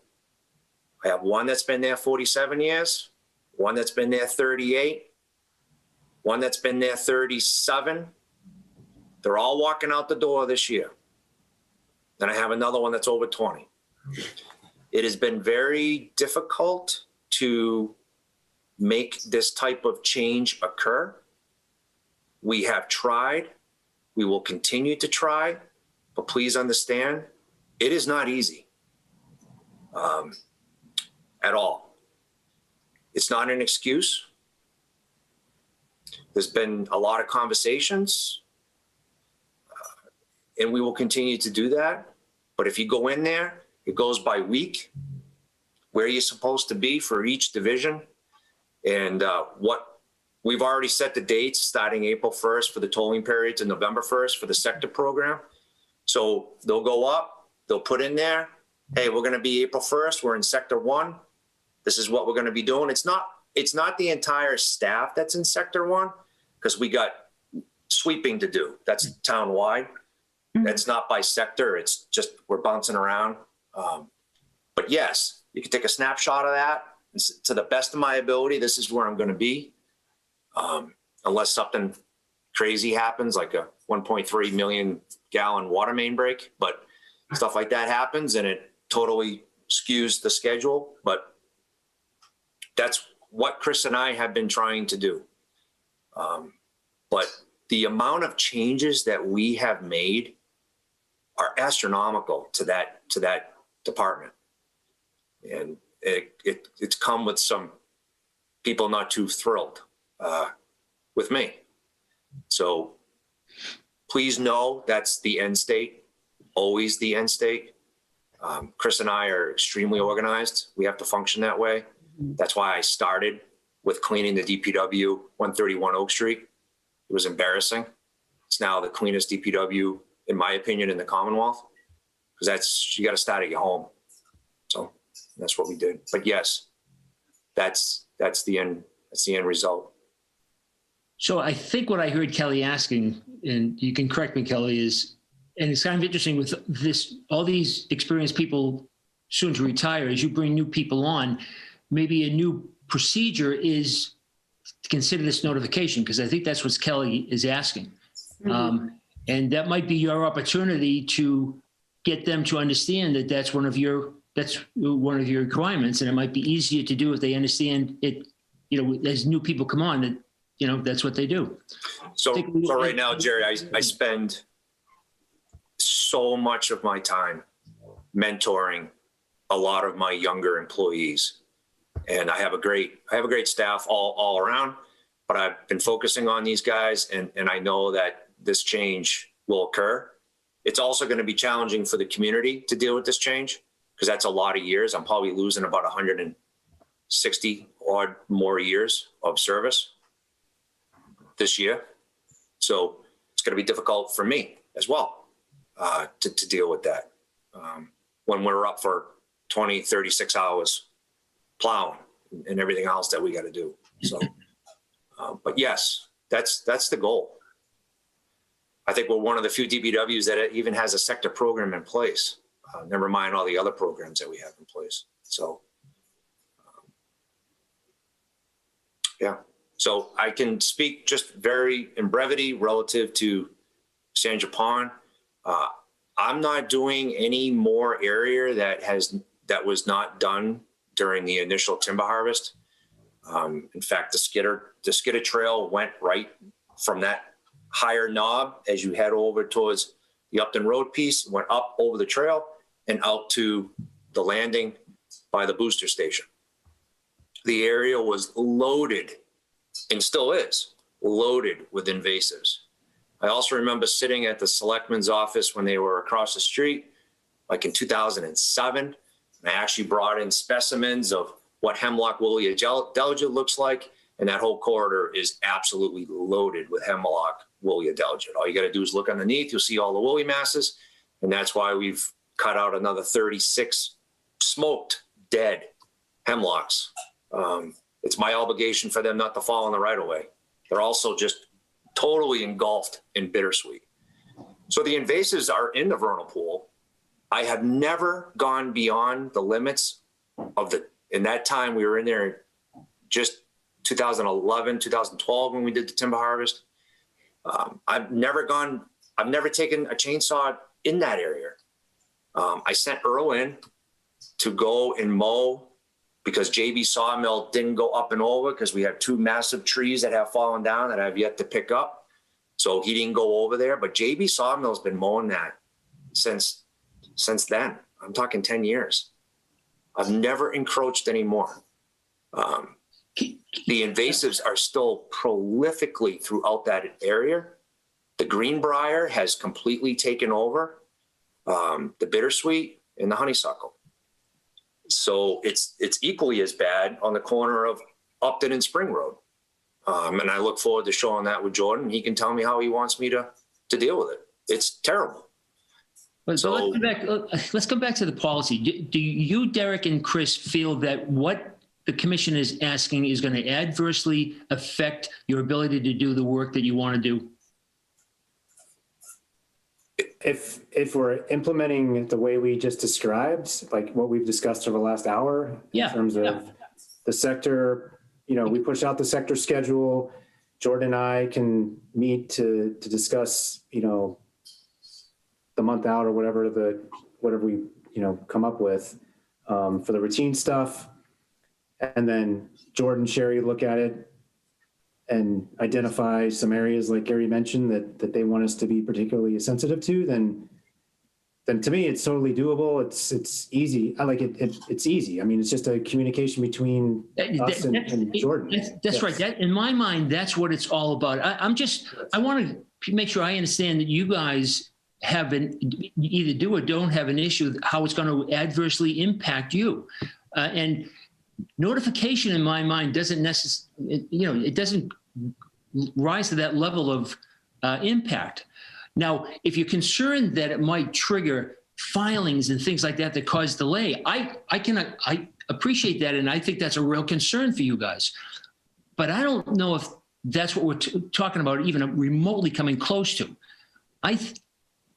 I have one that's been there 47 years, one that's been there 38, one that's been there 37. They're all walking out the door this year. Then I have another one that's over 20. It has been very difficult to make this type of change occur. We have tried. We will continue to try. But please understand, it is not easy at all. It's not an excuse. There's been a lot of conversations, and we will continue to do that. But if you go in there, it goes by week, where you're supposed to be for each division. And what we've already set the dates starting April 1st for the tolling period to November 1st for the sector program. So they'll go up, they'll put in there, hey, we're going to be April 1st. We're in sector 1. This is what we're going to be doing. It's not the entire staff that's in sector 1, because we got sweeping to do. That's town-wide. That's not by sector. It's just we're bouncing around. But yes, you can take a snapshot of that. To the best of my ability, this is where I'm going to be. Unless something crazy happens, like a 1.3 million gallon water main break, but stuff like that happens and it totally skews the schedule. But that's what Chris and I have been trying to do. But the amount of changes that we have made are astronomical to that department. And it's come with some people not too thrilled with me. So please know that's the end state, always the end state. Chris and I are extremely organized. We have to function that way. That's why I started with cleaning the DPW 131 Oak Street. It was embarrassing. It's now the cleanest DPW, in my opinion, in the Commonwealth, because you got to start at your home. So that's what we did. But yes, that's the end result. So I think what I heard Kelly asking, and you can correct me, Kelly, is, and it's kind of interesting with this, all these experienced people soon to retire, as you bring new people on, maybe a new procedure is to consider this notification, because I think that's what Kelly is asking. Mm-hmm. And that might be your opportunity to get them to understand that that's one of your requirements, and it might be easier to do if they understand it, as new people come on, that, that's what they do. So right now, Jerry, I spend so much of my time mentoring a lot of my younger employees, and I have a great staff all around, but I've been focusing on these guys, and I know that this change will occur. It's also going to be challenging for the community to deal with this change, because that's a lot of years. I'm probably losing about 160 odd more years of service this year. So it's going to be difficult for me as well to deal with that when we're up for 20, 36 hours plowing and everything else that we got to do. So, but yes, that's the goal. I think we're one of the few DPWs that even has a sector program in place. Never mind all the other programs that we have in place. So, yeah. So I can speak just very in brevity relative to Sandra Pond. I'm not doing any more area that was not done during the initial timber harvest. In fact, the skidder trail went right from that higher knob as you head over towards the Upton Road piece, went up over the trail and out to the landing by the booster station. The area was loaded, and still is, loaded with invasives. I also remember sitting at the selectman's office when they were across the street, like in 2007, and I actually brought in specimens of what hemlock woolly adelgid looks like, and that whole corridor is absolutely loaded with hemlock woolly adelgid. All you got to do is look underneath, you'll see all the woolly masses, and that's why we've cut out another 36 smoked, dead hemlocks. It's my obligation for them not to fall in the right of way. They're also just totally engulfed in bittersweet. So the invasives are in the vernal pool. I have never gone beyond the limits of in that time we were in there just 2011, 2012 when we did the timber harvest. I've never taken a chainsaw in that area. I sent Earl in to go and mow because JB Sawmill didn't go up and over because we have two massive trees that have fallen down that I've yet to pick up. So he didn't go over there, but JB Sawmill's been mowing that since then. I'm talking 10 years. I've never encroached anymore. The invasives are still prolifically throughout that area. The greenbrier has completely taken over, the bittersweet and the honeysuckle. So it's equally as bad on the corner of Upton and Spring Road. And I look forward to showing that with Jordan. He can tell me how he wants me to deal with it. It's terrible. So let's come back to the policy. Do you, Derek and Chris, feel that what the commission is asking is going to adversely affect your ability to do the work that you want to do? If we're implementing the way we just described, like what we've discussed over the last hour, in terms of the sector, we push out the sector schedule. Jordan and I can meet to discuss, the month out or whatever we, come up with for the routine stuff. And then Jordan, Sherry look at it and identify some areas like Gary mentioned that they want us to be particularly sensitive to, then to me, it's totally doable. It's easy. I like it. It's easy. I mean, it's just a communication between us and Jordan. That's right. That, in my mind, that's what it's all about. I want to make sure I understand that you guys either do or don't have an issue with how it's going to adversely impact you. And notification in my mind doesn't necessarily, it doesn't rise to that level of impact. Now, if you're concerned that it might trigger filings and things like that cause delay, I appreciate that. And I think that's a real concern for you guys, but I don't know if that's what we're talking about, even remotely coming close to.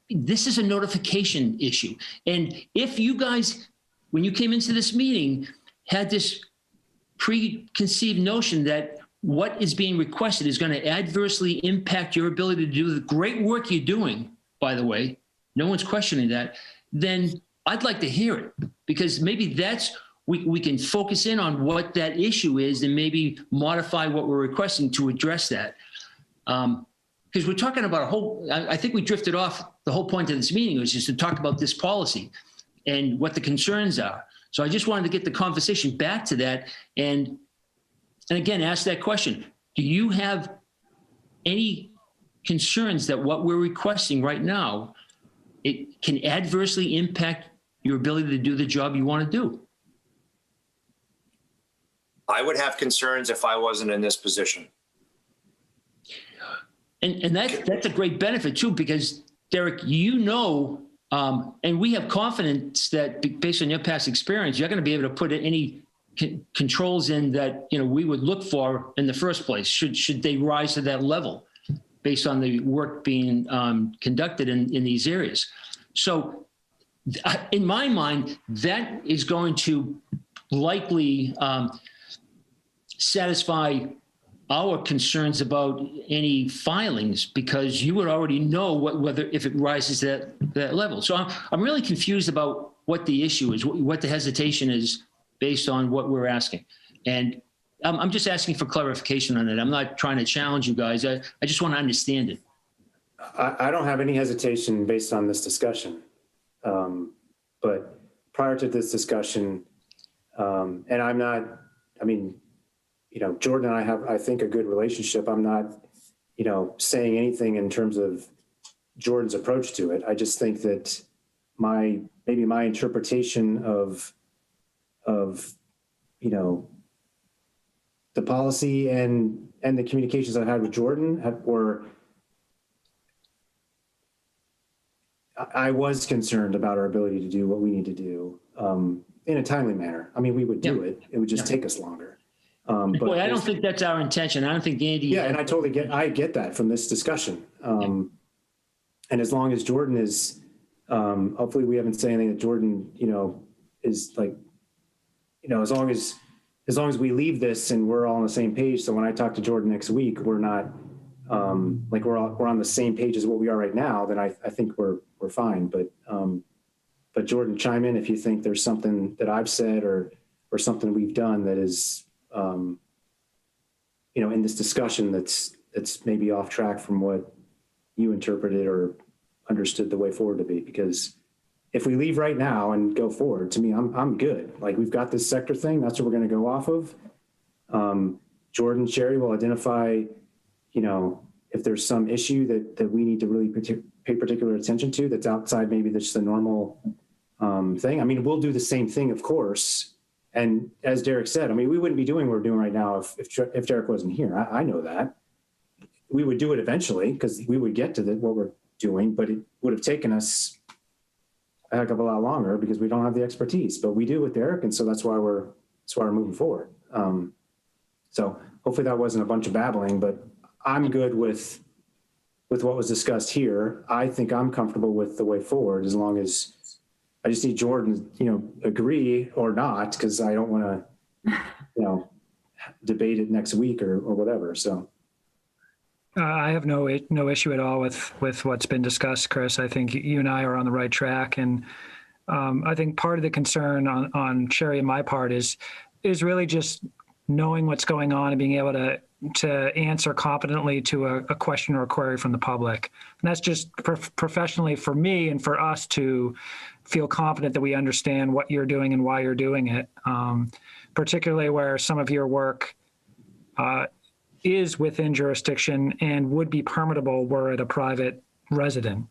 This is a notification issue. And if you guys, when you came into this meeting, had this preconceived notion that what is being requested is going to adversely impact your ability to do the great work you're doing, by the way, no one's questioning that, then I'd like to hear it, because maybe we can focus in on what that issue is and maybe modify what we're requesting to address that. Because we're talking about I think we drifted off. The whole point of this meeting was just to talk about this policy and what the concerns are. So I just wanted to get the conversation back to that and again, ask that question. Do you have any concerns that what we're requesting right now, it can adversely impact your ability to do the job you want to do? I would have concerns if I wasn't in this position. And that's a great benefit too, because Derek, and we have confidence that based on your past experience, you're going to be able to put any controls in that, we would look for in the first place, should they rise to that level based on the work being conducted in these areas. So in my mind, that is going to likely satisfy our concerns about any filings, because you would already know whether if it rises to that level. So I'm really confused about what the issue is, what the hesitation is based on what we're asking. And I'm just asking for clarification on it. I'm not trying to challenge you guys. I just want to understand it. I don't have any hesitation based on this discussion. But prior to this discussion, and I'm not, Jordan and I have, I think, a good relationship. I'm not, saying anything in terms of Jordan's approach to it. I just think that maybe my interpretation of the policy and the communications I've had with Jordan I was concerned about our ability to do what we need to do in a timely manner. We would do it. It would just take us longer. But I don't think that's our intention. I don't think Andy. Yeah, and I get that from this discussion. And as long as Jordan is, hopefully we haven't said anything that Jordan, is like, as long as we leave this and we're all on the same page. So when I talk to Jordan next week, we're not we're on the same page as what we are right now, then I think we're fine. But Jordan, chime in if you think there's something that I've said or something we've done that is, in this discussion that's maybe off track from what you interpreted or understood the way forward to be. Because if we leave right now and go forward, to me, I'm good. Like, we've got this sector thing. That's what we're going to go off of. Jordan, Sherry will identify, if there's some issue that we need to really pay particular attention to that's outside maybe just the normal thing. We'll do the same thing, of course. And as Derek said, we wouldn't be doing what we're doing right now if Derek wasn't here. I know that. We would do it eventually because we would get to what we're doing, but it would have taken us a heck of a lot longer because we don't have the expertise. But we do with Derek, and so that's why we're moving forward. So hopefully that wasn't a bunch of babbling, but I'm good with what was discussed here. I think I'm comfortable with the way forward as long as I just need Jordan, agree or not, because I don't want to, debate it next week or whatever. So I have no issue at all with what's been discussed, Chris. I think you and I are on the right track, and I think part of the concern on Sherry and my part is really just knowing what's going on and being able to answer competently to a question or a query from the public. And that's just professionally for me and for us to feel confident that we understand what you're doing and why you're doing it, particularly where some of your work is within jurisdiction and would be permittable were it a private resident.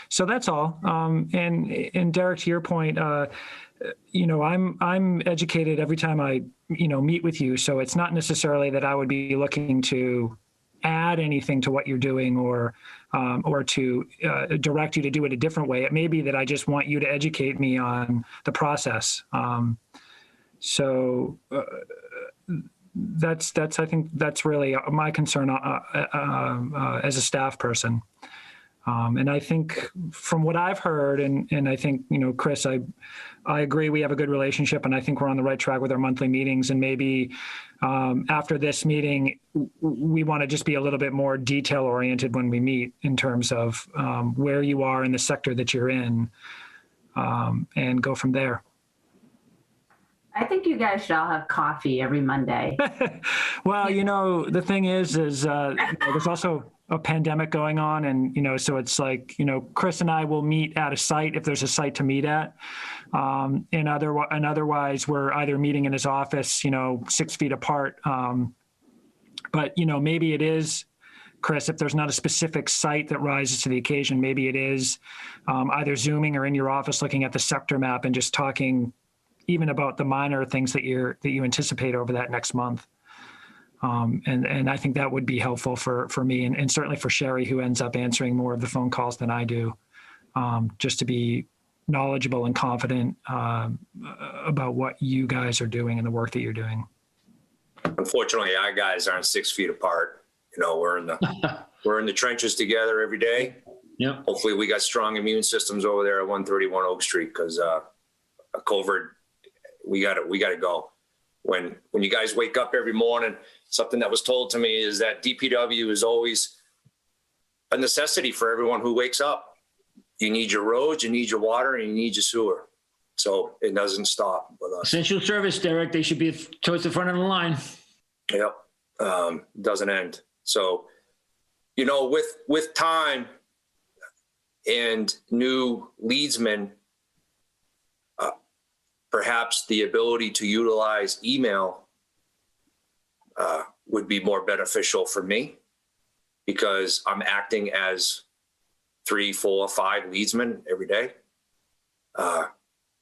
So that's all. And Derek, to your point, I'm educated every time I meet with you. So it's not necessarily that I would be looking to add anything to what you're doing or to direct you to do it a different way. It may be that I just want you to educate me on the process. I think that's really my concern as a staff person. And I think from what I've heard, and I think, Chris, I agree we have a good relationship, and I think we're on the right track with our monthly meetings. And maybe after this meeting, we want to just be a little bit more detail oriented when we meet in terms of where you are in the sector that you're in, and go from there. I think you guys should all have coffee every Monday. Well, the thing is there's also a pandemic going on, and so it's like Chris and I will meet at a site if there's a site to meet at, and otherwise we're either meeting in his office 6 feet apart, but maybe it is, Chris, if there's not a specific site that rises to the occasion, maybe it is either Zooming or in your office looking at the sector map and just talking even about the minor things that you anticipate over that next month. And I think that would be helpful for me and certainly for Sherry, who ends up answering more of the phone calls than I do, just to be knowledgeable and confident about what you guys are doing and the work that you're doing. Unfortunately, our guys aren't 6 feet apart. You know, we're in the trenches together every day. Yeah. Hopefully we got strong immune systems over there at 131 Oak Street, because a covert, we got to go. When you guys wake up every morning, something that was told to me is that DPW is always a necessity for everyone who wakes up. You need your roads, you need your water, and you need your sewer. So it doesn't stop with us. Essential service, Derek. They should be towards the front of the line. Yep. Doesn't end. So, you know, with time and new leadsmen, perhaps the ability to utilize email would be more beneficial for me, because I'm acting as 3, 4, 5 leadsmen every day.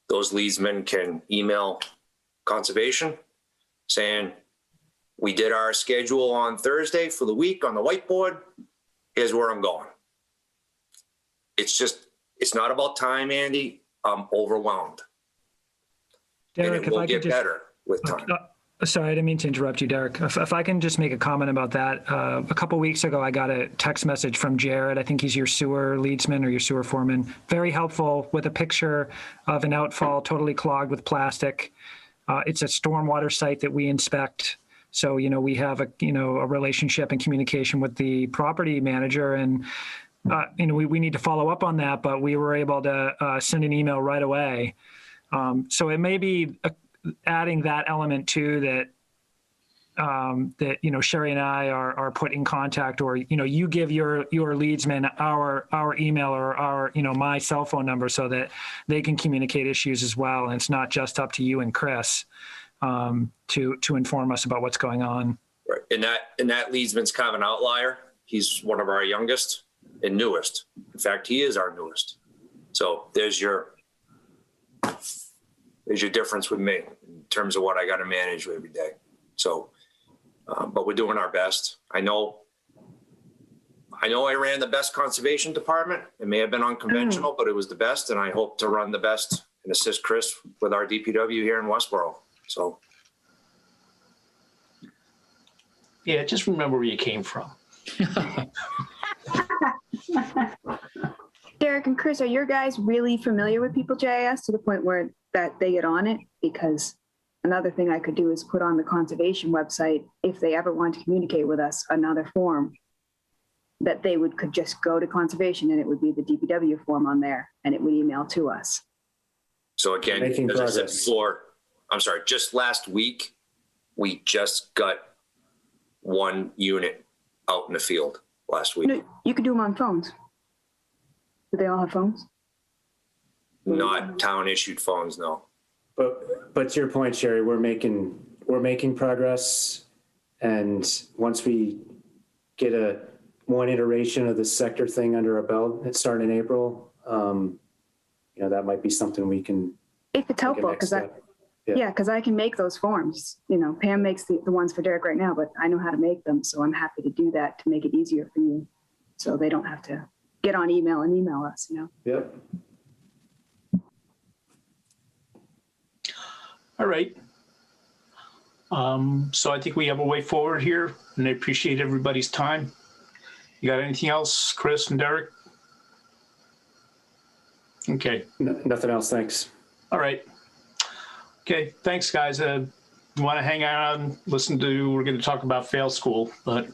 Those leadsmen can email conservation saying, we did our schedule on Thursday for the week on the whiteboard. Here's where I'm going. It's not about time, Andy. I'm overwhelmed. Derek, and it will get better with time. Sorry, I didn't mean to interrupt you, Derek. If I can just make a comment about that. A couple weeks ago, I got a text message from Jared. I think he's your sewer leadsman or your sewer foreman. Very helpful, with a picture of an outfall totally clogged with plastic. It's a stormwater site that we inspect. So, you know, we have a relationship and communication with the property manager, and, you know, we need to follow up on that, but we were able to send an email right away. So it may be adding that element too, that, you know, Sherry and I are put in contact, or, you know, you give your leadsman our email or our, you know, my cell phone number, so that they can communicate issues as well. And it's not just up to you and Chris to inform us about what's going on. Right. And that leadsman's kind of an outlier. He's one of our youngest and newest. In fact, he is our newest. So there's your difference with me in terms of what I got to manage every day. So, but we're doing our best. I know I ran the best conservation department. It may have been unconventional, but it was the best. And I hope to run the best and assist Chris with our DPW here in Westborough. So. Yeah, just remember where you came from. Derek and Chris, are your guys really familiar with People GIS to the point where that they get on it? Because another thing I could do is put on the conservation website, if they ever want to communicate with us, another form that they could just go to conservation, and it would be the DPW form on there, and it would email to us. So again, Making as I said progress. before, I'm sorry, just last week, we just got 1 unit out in the field last week. No, you could do them on phones. Do they all have phones? Not town issued phones, no. But to your point, Sherry, we're making progress, and once we get one iteration of the sector thing under our belt, it's starting in April. You know, that might be something we can. If it's helpful, because because I can make those forms. You know, Pam makes the ones for Derek right now, but I know how to make them, so I'm happy to do that to make it easier for you, so they don't have to get on email and email us. You know. Yep. All right. So I think we have a way forward here, and I appreciate everybody's time. You got anything else, Chris and Derek? Okay. Nothing else. Thanks. All right. Okay. Thanks, guys. You want to hang out and listen to, we're going to talk about fail school, but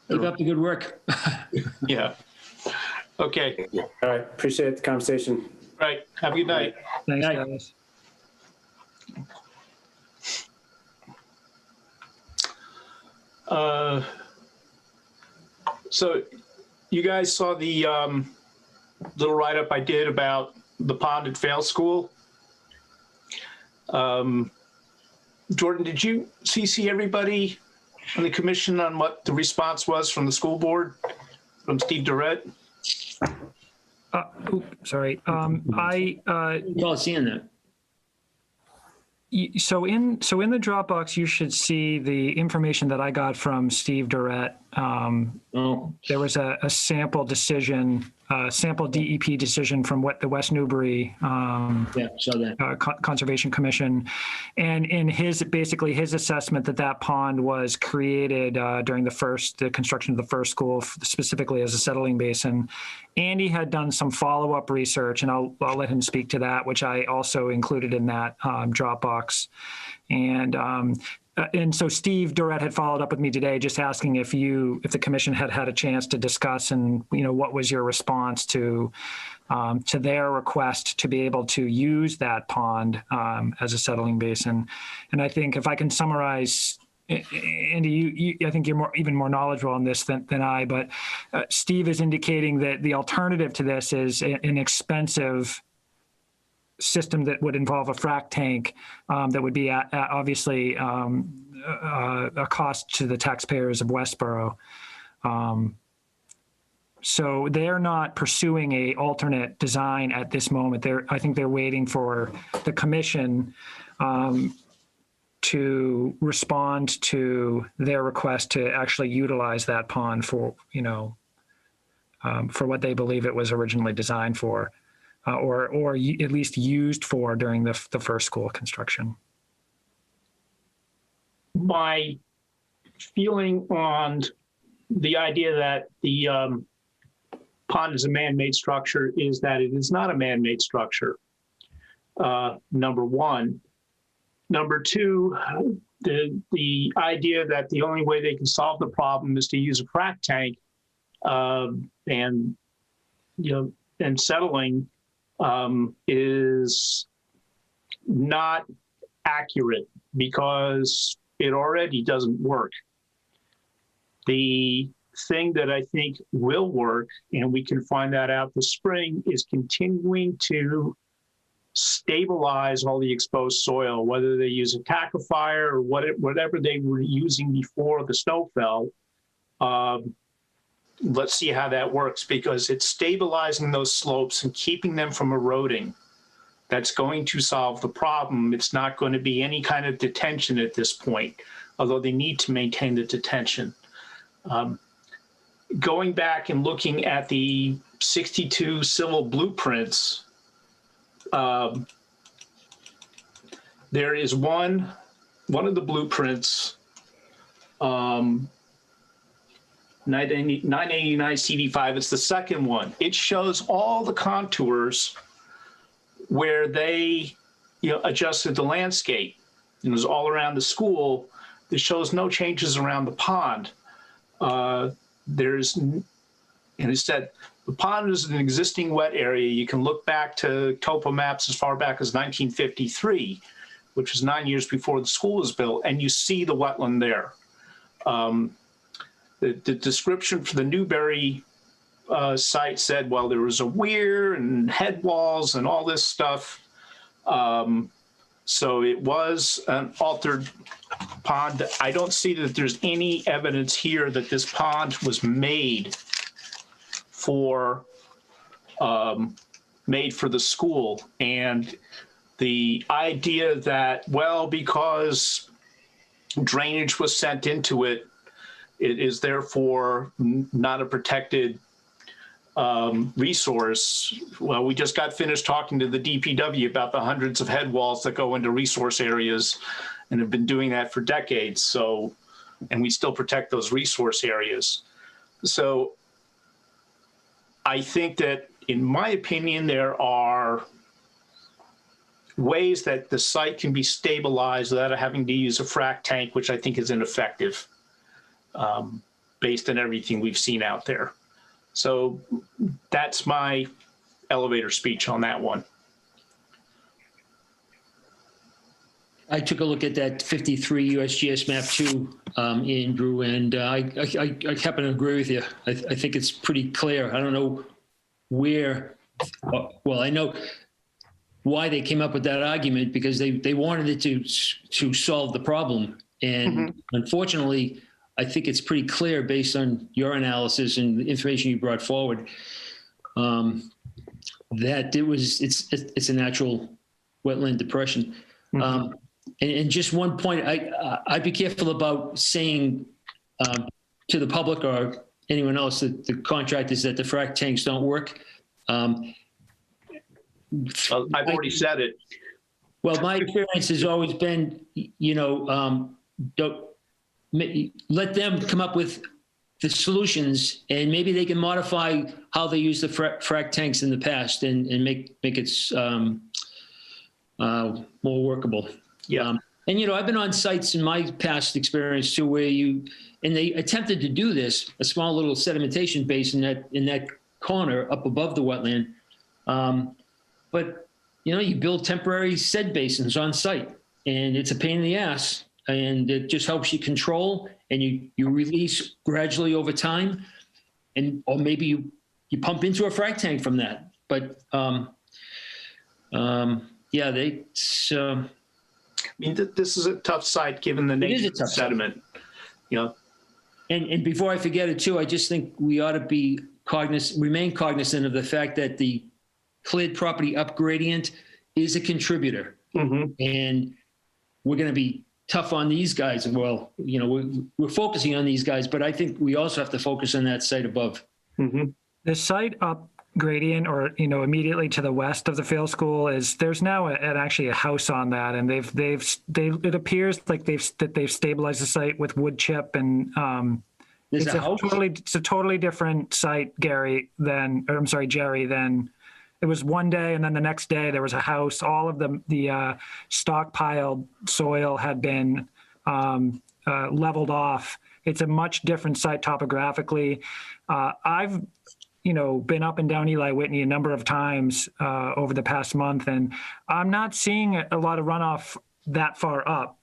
Keep up the good work. yeah. Okay. All right. Appreciate the conversation. All right. Have a good night. Thanks, Night. guys. So you guys saw the little write-up I did about the pond at Fail School. Jordan, did you CC everybody on the commission on what the response was from the school board, from Steve Durrett? Sorry. I You're all seeing that. So in the Dropbox, you should see the information that I got from Steve Durrett. There was a sample decision, sample DEP decision from the West Newbury Conservation Commission, and in his assessment that pond was created during the construction of the first school, specifically as a settling basin. Andy had done some follow-up research, and I'll let him speak to that, which I also included in that Dropbox. And so Steve Durrett had followed up with me today, just asking if the commission had a chance to discuss, and what was your response to their request to be able to use that pond as a settling basin. And I think if I can summarize, Andy, I think you're even more knowledgeable on this than I, but Steve is indicating that the alternative to this is an expensive system that would involve a frac tank that would be obviously a cost to the taxpayers of Westborough. So they're not pursuing a alternate design at this moment. I think they're waiting for the commission to respond to their request to actually utilize that pond for what they believe it was originally designed for. Or at least used for during the first school construction. My feeling on the idea that the pond is a man-made structure is that it is not a man-made structure, number one. Number two, the idea that the only way they can solve the problem is to use a frac tank and settling is not accurate because it already doesn't work. The thing that I think will work, and we can find that out this spring, is continuing to stabilize all the exposed soil, whether they use a tackifier or whatever they were using before the snow fell. Let's see how that works, because it's stabilizing those slopes and keeping them from eroding. That's going to solve the problem. It's not going to be any kind of detention at this point, although they need to maintain the detention. Going back and looking at the 62 civil blueprints, there is one of the blueprints, 989 CD5, it's the second one. It shows all the contours where they adjusted the landscape. It was all around the school. It shows no changes around the pond. And it said the pond is an existing wet area. You can look back to topo maps as far back as 1953, which was 9 years before the school was built, and you see the wetland there. The description for the Newberry site said, well, there was a weir and head walls and all this stuff. So it was an altered pond. I don't see that there's any evidence here that this pond was made for the school. And the idea that, well, because drainage was sent into it, it is therefore not a protected resource. Well, we just got finished talking to the DPW about the hundreds of head walls that go into resource areas and have been doing that for decades. So, and we still protect those resource areas. So I think that, in my opinion, there are ways that the site can be stabilized without having to use a frac tank, which I think is ineffective. Based on everything we've seen out there. So that's my elevator speech on that one. I took a look at that 53 USGS map too, Andrew, and I happen to agree with you. I think it's pretty clear. I don't know where, well, I know why they came up with that argument, because they wanted it to solve the problem. And unfortunately, I think it's pretty clear based on your analysis and the information you brought forward that it's a natural wetland depression. And just one point, I'd be careful about saying to the public or anyone else that the contractors that the frac tanks don't work. I've already said it. Well, my experience has always been, don't let them come up with the solutions, and maybe they can modify how they use the frac tanks in the past and make it more workable. Yeah. And I've been on sites in my past experience too, where they attempted to do this, a small little sedimentation basin in that corner up above the wetland. But you build temporary sed basins on site, and it's a pain in the ass, and it just helps you control, and you release gradually over time, or maybe you pump into a frac tank from that. But This is a tough site given the nature of the sediment. And before I forget it too, I just think we ought to remain cognizant of the fact that the cleared property up gradient is a contributor. Mm-hmm. And we're going to be tough on these guys. Well, we're focusing on these guys, but I think we also have to focus on that site above. Mm-hmm. The site up gradient, or immediately to the west of the field school, there's now actually a house on that, and it appears like they've stabilized the site with wood chip, and it's a totally different site, Jerry, than it was one day, and then the next day there was a house. All of the stockpiled soil had been leveled off. It's a much different site topographically. I've been up and down Eli Whitney a number of times over the past month, and I'm not seeing a lot of runoff that far up.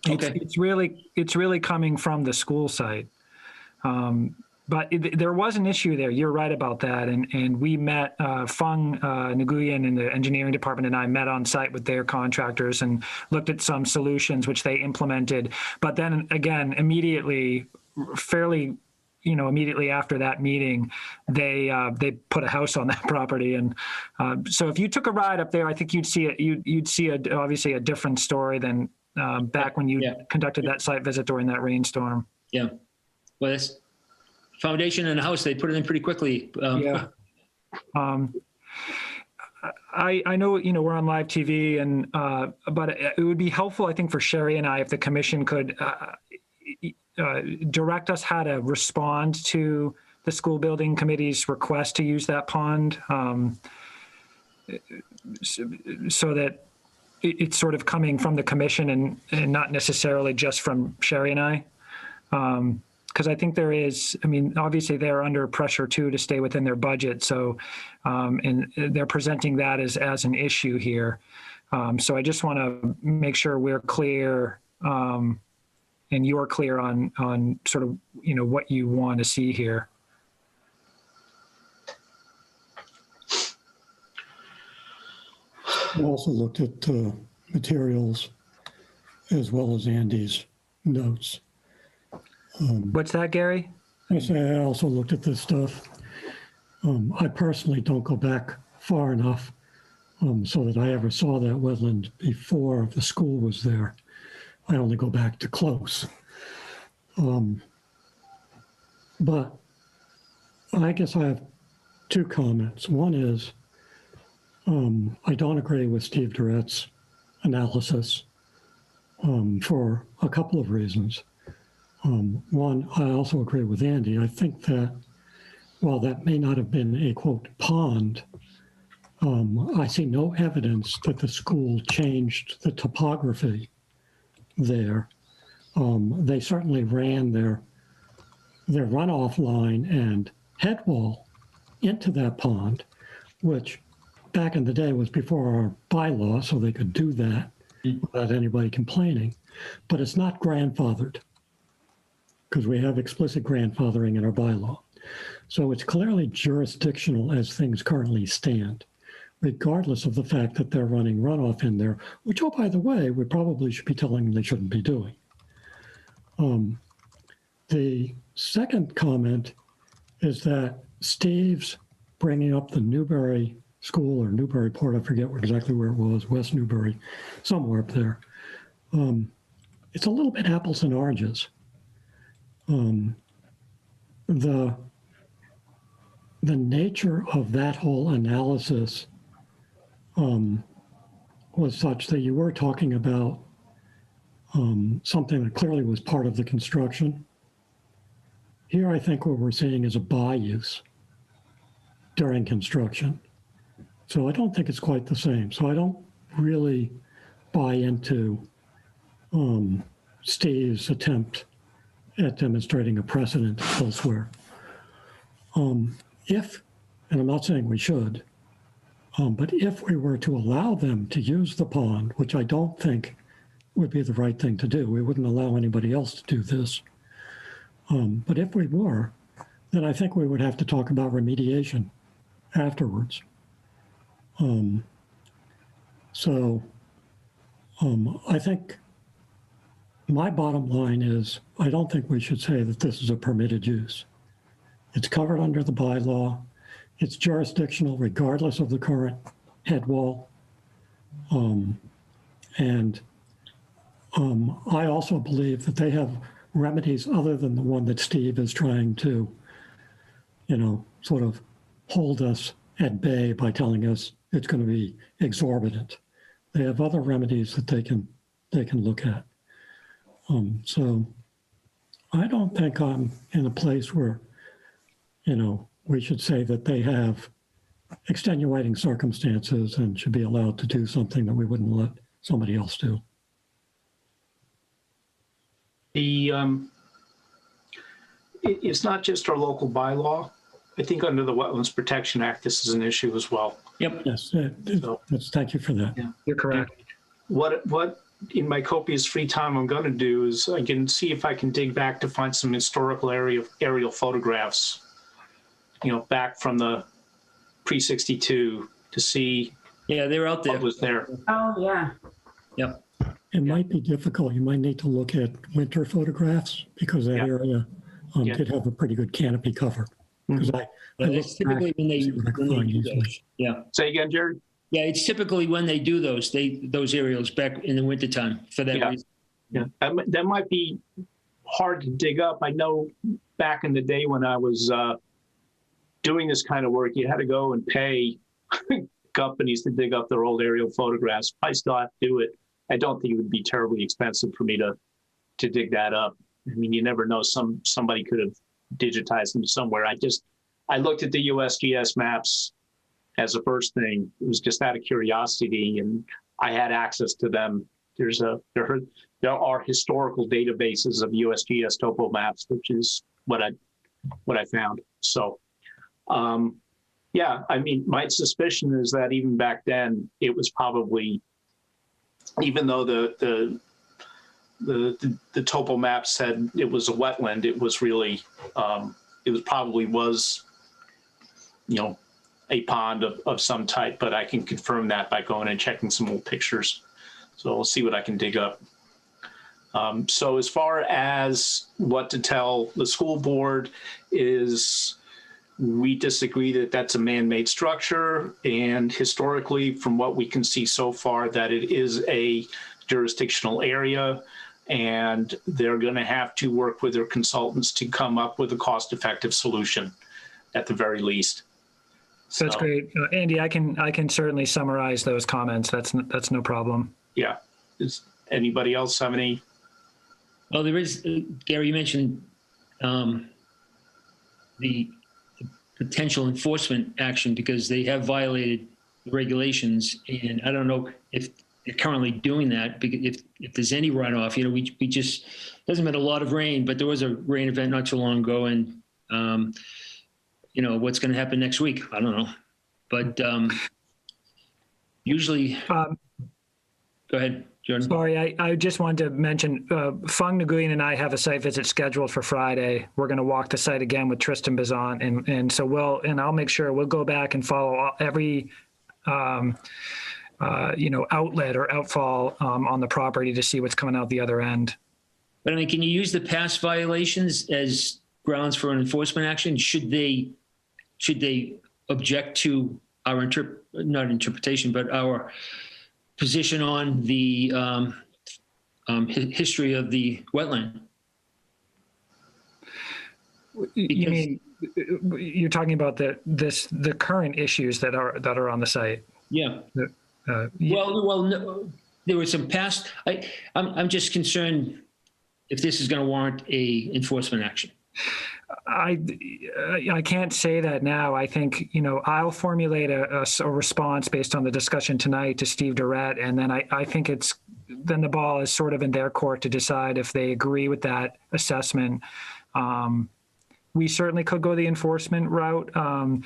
Okay. It's really coming from the school site. But there was an issue there. You're right about that. And we met, Fung Nguyen in the engineering department and I met on site with their contractors and looked at some solutions which they implemented. But then again, immediately after that meeting, they put a house on that property. And so if you took a ride up there, I think you'd see obviously a different story than back when you conducted that site visit during that rainstorm. Yeah. Well, that's foundation and a house, they put it in pretty quickly. I know, we're on live TV, but it would be helpful, I think, for Sherry and I, if the commission could direct us how to respond to the school building committee's request to use that pond, so that it's sort of coming from the commission and not necessarily just from Sherry and I. Because I think obviously they're under pressure too to stay within their budget. So, and they're presenting that as an issue here. So I just want to make sure we're clear, and you're clear on sort of, what you want to see here. I also looked at materials as well as Andy's notes. What's that, Gary? I also looked at this stuff. I personally don't go back far enough so that I ever saw that wetland before the school was there. I only go back to close. But I guess I have two comments. One is I don't agree with Steve Durrett's analysis for a couple of reasons. One, I also agree with Andy. I think that while that may not have been a, quote, pond, I see no evidence that the school changed the topography there. They certainly ran their runoff line and head wall into that pond, which back in the day was before our bylaw, so they could do that without anybody complaining. But it's not grandfathered, because we have explicit grandfathering in our bylaw. So it's clearly jurisdictional as things currently stand, regardless of the fact that they're running runoff in there, which, oh, by the way, we probably should be telling them they shouldn't be doing. The second comment is that Steve's bringing up the Newberry School or Newburyport, I forget exactly where it was, West Newbury, somewhere up there. It's a little bit apples and oranges. The nature of that whole analysis was such that you were talking about something that clearly was part of the construction. Here, I think what we're seeing is a by use during construction. So I don't think it's quite the same. So I don't really buy into Steve's attempt at demonstrating a precedent elsewhere. If, and I'm not saying we should, but if we were to allow them to use the pond, which I don't think would be the right thing to do, we wouldn't allow anybody else to do this. But if we were, then I think we would have to talk about remediation afterwards. I think my bottom line is I don't think we should say that this is a permitted use. It's covered under the bylaw. It's jurisdictional regardless of the current head wall. I also believe that they have remedies other than the one that Steve is trying to, sort of hold us at bay by telling us it's going to be exorbitant. They have other remedies that they can look at. So I don't think I'm in a place where, we should say that they have extenuating circumstances and should be allowed to do something that we wouldn't let somebody else do. It's not just our local bylaw. I think under the Wetlands Protection Act, this is an issue as well. Yep. Yes, thank you for that. Yeah. You're correct. What in my copious free time I'm going to do is I can see if I can dig back to find some historical aerial photographs, back from the pre-62 to see. Yeah, they're out there. What was there. Oh, yeah. Yep. It might be difficult. You might need to look at winter photographs because that area did have a pretty good canopy cover. Because It's typically when they do those. Yeah. Say again, Jerry? Yeah, it's typically when they do those aerials back in the wintertime for that reason. Yeah, that might be hard to dig up. I know back in the day when I was doing this kind of work, you had to go and pay companies to dig up their old aerial photographs. I still have to do it. I don't think it would be terribly expensive for me to dig that up. I mean, you never know. Somebody could have digitized them somewhere. I looked at the USGS maps as a first thing. It was just out of curiosity, and I had access to them. There are historical databases of USGS topo maps, which is what I found. So, I mean, my suspicion is that even back then, it was probably, even though the topo map said it was a wetland, it was really, probably a pond of some type, but I can confirm that by going and checking some old pictures. So we'll see what I can dig up. So as far as what to tell the school board is, we disagree that that's a man-made structure, and historically, from what we can see so far, that it is a jurisdictional area, and they're going to have to work with their consultants to come up with a cost-effective solution at the very least. That's great. Andy, I can certainly summarize those comments. That's no problem. Yeah. Does anybody else have any? Well, there is, Gary, you mentioned the potential enforcement action because they have violated the regulations. And I don't know if they're currently doing that, because if there's any runoff, we just, hasn't been a lot of rain, but there was a rain event not too long ago. And, what's going to happen next week? I don't know. But usually, go ahead, Jordan. Sorry, I just wanted to mention, Fung Nguyen and I have a site visit scheduled for Friday. We're going to walk the site again with Tristan Bazant. And so I'll make sure we'll go back and follow every, outlet or outfall on the property to see what's coming out the other end. But I mean, can you use the past violations as grounds for an enforcement action? Should they object to our not interpretation, but our position on the history of the wetland. You mean, you're talking about the current issues that are on the site? Yeah. Yeah. Well, no, there was some past. I'm just concerned if this is going to warrant a enforcement action. I can't say that now. I think, I'll formulate a response based on the discussion tonight to Steve Durrett, and then I think then the ball is sort of in their court to decide if they agree with that assessment. We certainly could go the enforcement route. And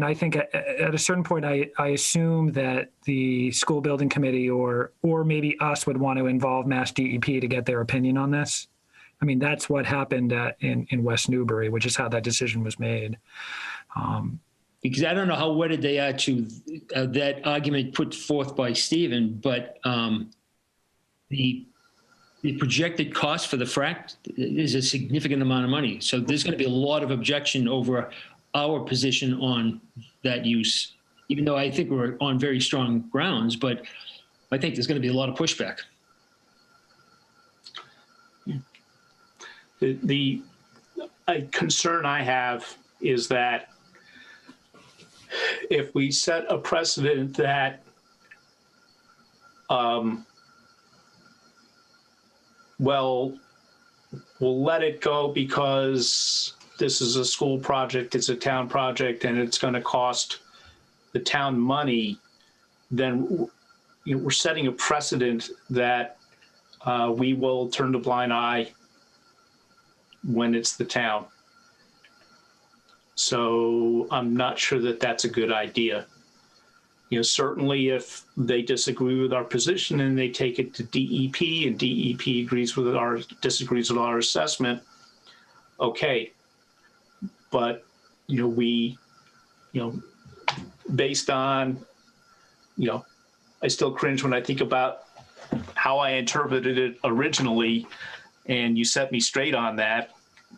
I think at a certain point, I assume that the school building committee or maybe us would want to involve Mass DEP to get their opinion on this. I mean, that's what happened in West Newbury, which is how that decision was made. Because I don't know how wedded they are to that argument put forth by Stephen, but the projected cost for the frac is a significant amount of money. So there's going to be a lot of objection over our position on that use, even though I think we're on very strong grounds, but I think there's going to be a lot of pushback. The concern I have is that if we set a precedent that we'll let it go because this is a school project, it's a town project, and it's going to cost the town money, then we're setting a precedent that we will turn a blind eye when it's the town. So I'm not sure that that's a good idea. Certainly if they disagree with our position and they take it to DEP and DEP disagrees with our assessment, okay. But, based on, I still cringe when I think about how I interpreted it originally, and you set me straight on that,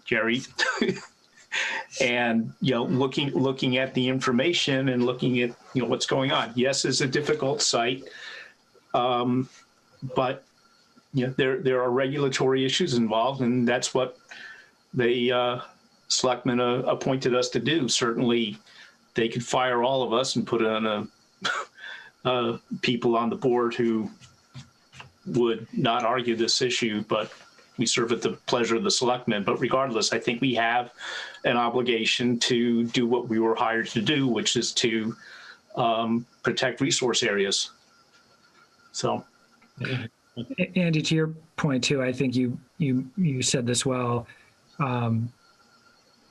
Jerry. And, looking at the information and looking at, what's going on. Yes, it's a difficult site, but, there are regulatory issues involved, and that's what the selectmen appointed us to do. Certainly, they could fire all of us and put on people on the board who would not argue this issue, but we serve at the pleasure of the selectmen. But regardless, I think we have an obligation to do what we were hired to do, which is to protect resource areas. So, Andy, to your point too, I think you said this well.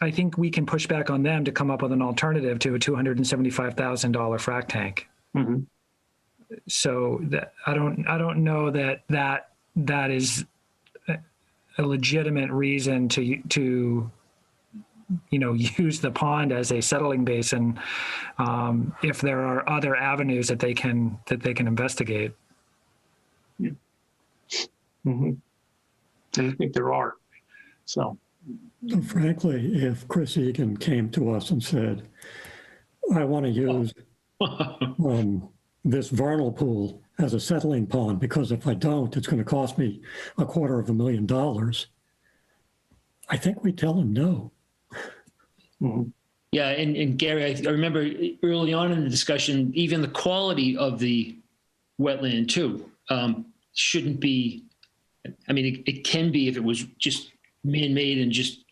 I think we can push back on them to come up with an alternative to a $275,000 frac tank. Mm-hmm. So that I don't know that is a legitimate reason to use the pond as a settling basin if there are other avenues that they can investigate. Yeah. Mm-hmm. I think there are. So frankly, if Chris Egan came to us and said, I want to use this vernal pool as a settling pond, because if I don't, it's going to cost me $250,000, I think we tell him no. mm-hmm. Yeah, and Gary, I remember early on in the discussion, even the quality of the wetland too shouldn't be, I mean, it can be if it was just man-made and just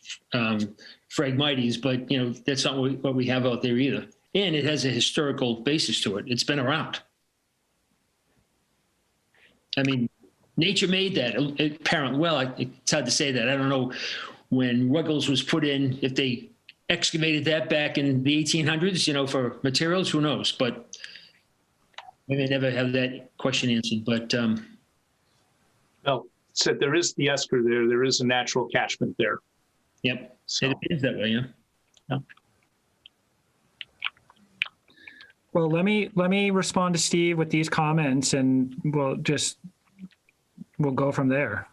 phragmites, but that's not what we have out there either. And it has a historical basis to it. It's been around. I mean, nature made that apparently. Well, it's hard to say that. I don't know when Ruggles was put in, if they excavated that back in the 1800s, for materials, who knows? But we may never have that question answered. But well, so there is the esker there. There is a natural catchment there. Yep, So it is that way. Yeah. Well, let me respond to Steve with these comments, and we'll go from there.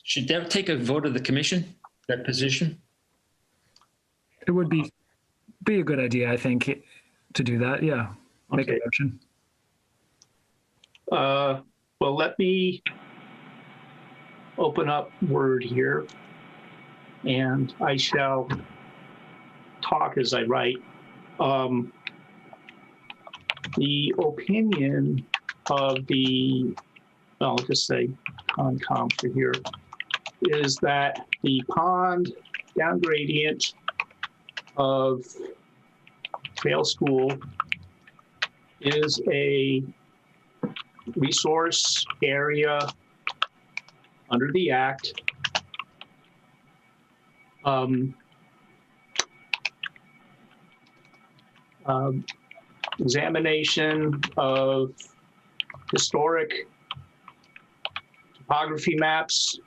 Should that take a vote of the commission, that position? It would be be a good idea, I think, to do that. Yeah. Make a Okay. motion. Well, let me open up Word here, and I shall talk as I write. The opinion of the, I'll just say Concom for here, is that the pond down gradient of Trail School is a resource area under the Act. Examination of historic topography maps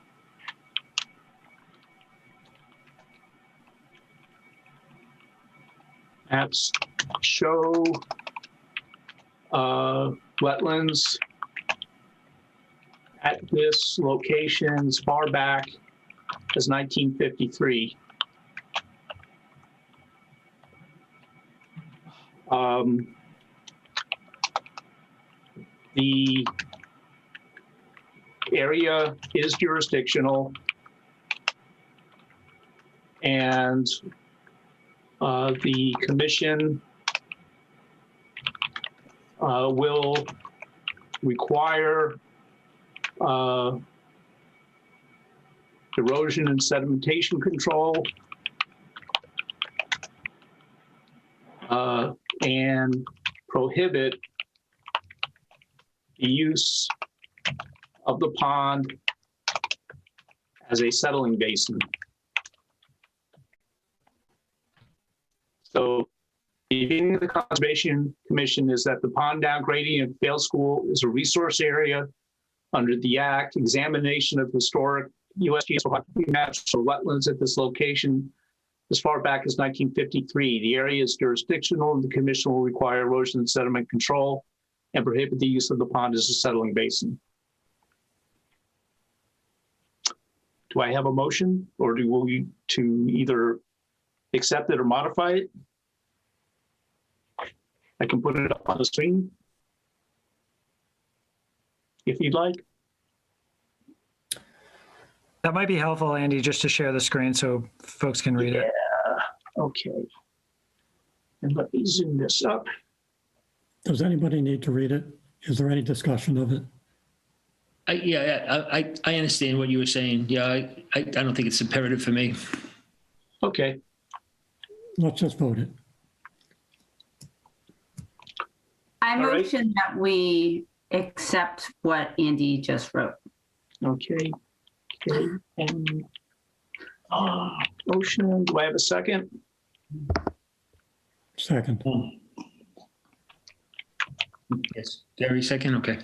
show wetlands at this location as far back as 1953. The area is jurisdictional, and the commission will require erosion and sedimentation control and prohibit the use of the pond as a settling basin. So the opinion of the Conservation Commission is that the pond down gradient of Vale School is a resource area under the Act. Examination of historic USGS maps for wetlands at this location as far back as 1953. The area is jurisdictional, and the commission will require erosion and sediment control and prohibit the use of the pond as a settling basin. Do I have a motion, or do we to either accept it or modify it? I can put it up on the screen if you'd like. That might be helpful, Andy, just to share the screen so folks can read it. Okay. And let me zoom this up. Does anybody need to read it? Is there any discussion of it? I understand what you were saying. Yeah, I don't think it's imperative for me. Okay. Let's just vote it. I All right. motion that we accept what Andy just wrote. Okay. Okay. And motion. Do I have a second? Second. Yes. Gary, second? Okay.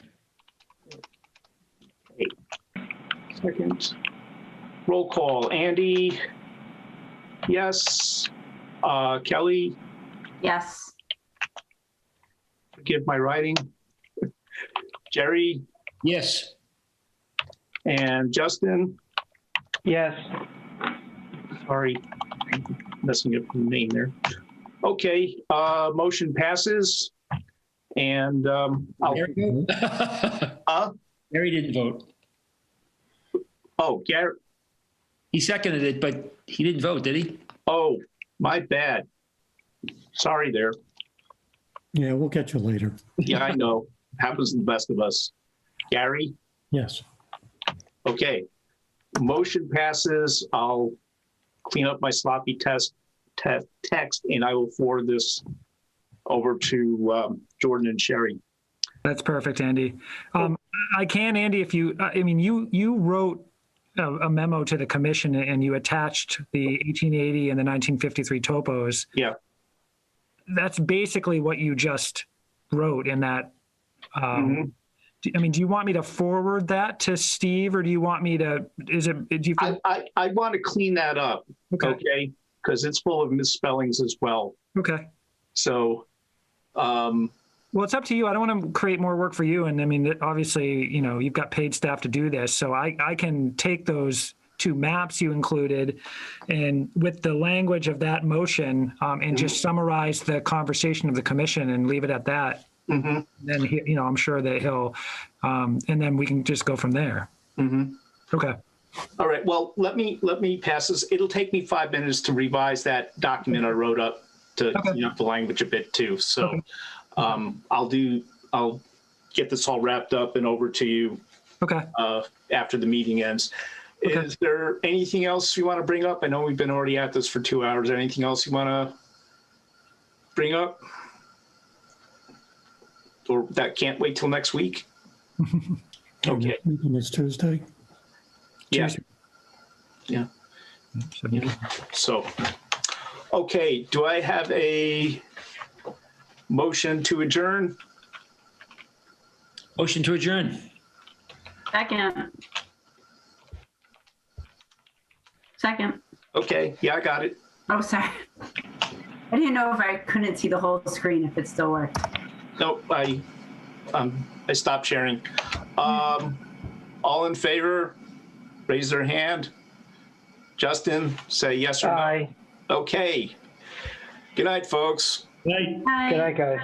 Second. Roll call. Andy? Yes. Kelly? Yes. Forgive my writing. Jerry? Yes. And Justin? Yes. Sorry, messing up the name there. Okay, motion passes. And Gary vote? Gary didn't vote. Oh, Gary. He seconded it, but he didn't vote, did he? Oh, my bad. Sorry there. Yeah, we'll get you later. Yeah, I know. Happens to the best of us. Gary? Yes. Okay. Motion passes. I'll clean up my sloppy text and I will forward this over to Jordan and Sherry. That's perfect, Andy. I can, Andy, if you, I mean, you wrote a memo to the commission and you attached the 1880 and the 1953 topos. Yeah. That's basically what you just wrote in that. Mhm. I mean, do you want me to forward that to Steve, or do you want me to, do you feel? I want to clean that up, okay? Because it's full of misspellings as well. Okay. So, Well, it's up to you. I don't want to create more work for you. And I mean, obviously, you know, you've got paid staff to do this. So I can take those two maps you included, and with the language of that motion, and just summarize the conversation of the commission and leave it at that. Mm-hmm. Then he, you know, I'm sure that he'll, and then we can just go from there. Mm-hmm. Okay. All right. Well, let me pass this. It'll take me 5 minutes to revise that document I wrote up to clean up the language a bit too. So I'll get this all wrapped up and over to you. Okay. After the meeting ends. Okay. Is there anything else you want to bring up? I know we've been already at this for 2 hours. Anything else you want to bring up? Or that can't wait till next week? Okay. It's Tuesday. Yeah. Tuesday. Yeah. So, okay. Do I have a motion to adjourn? Motion to adjourn. Second. Okay. Yeah, I got it. Oh, sorry. I didn't know if I couldn't see the whole screen, if it still worked. No, I stopped sharing. All in favor, raise their hand. Justin, say yes or no. Aye. Okay. Good night, folks. Right. Hi. Good night, guys.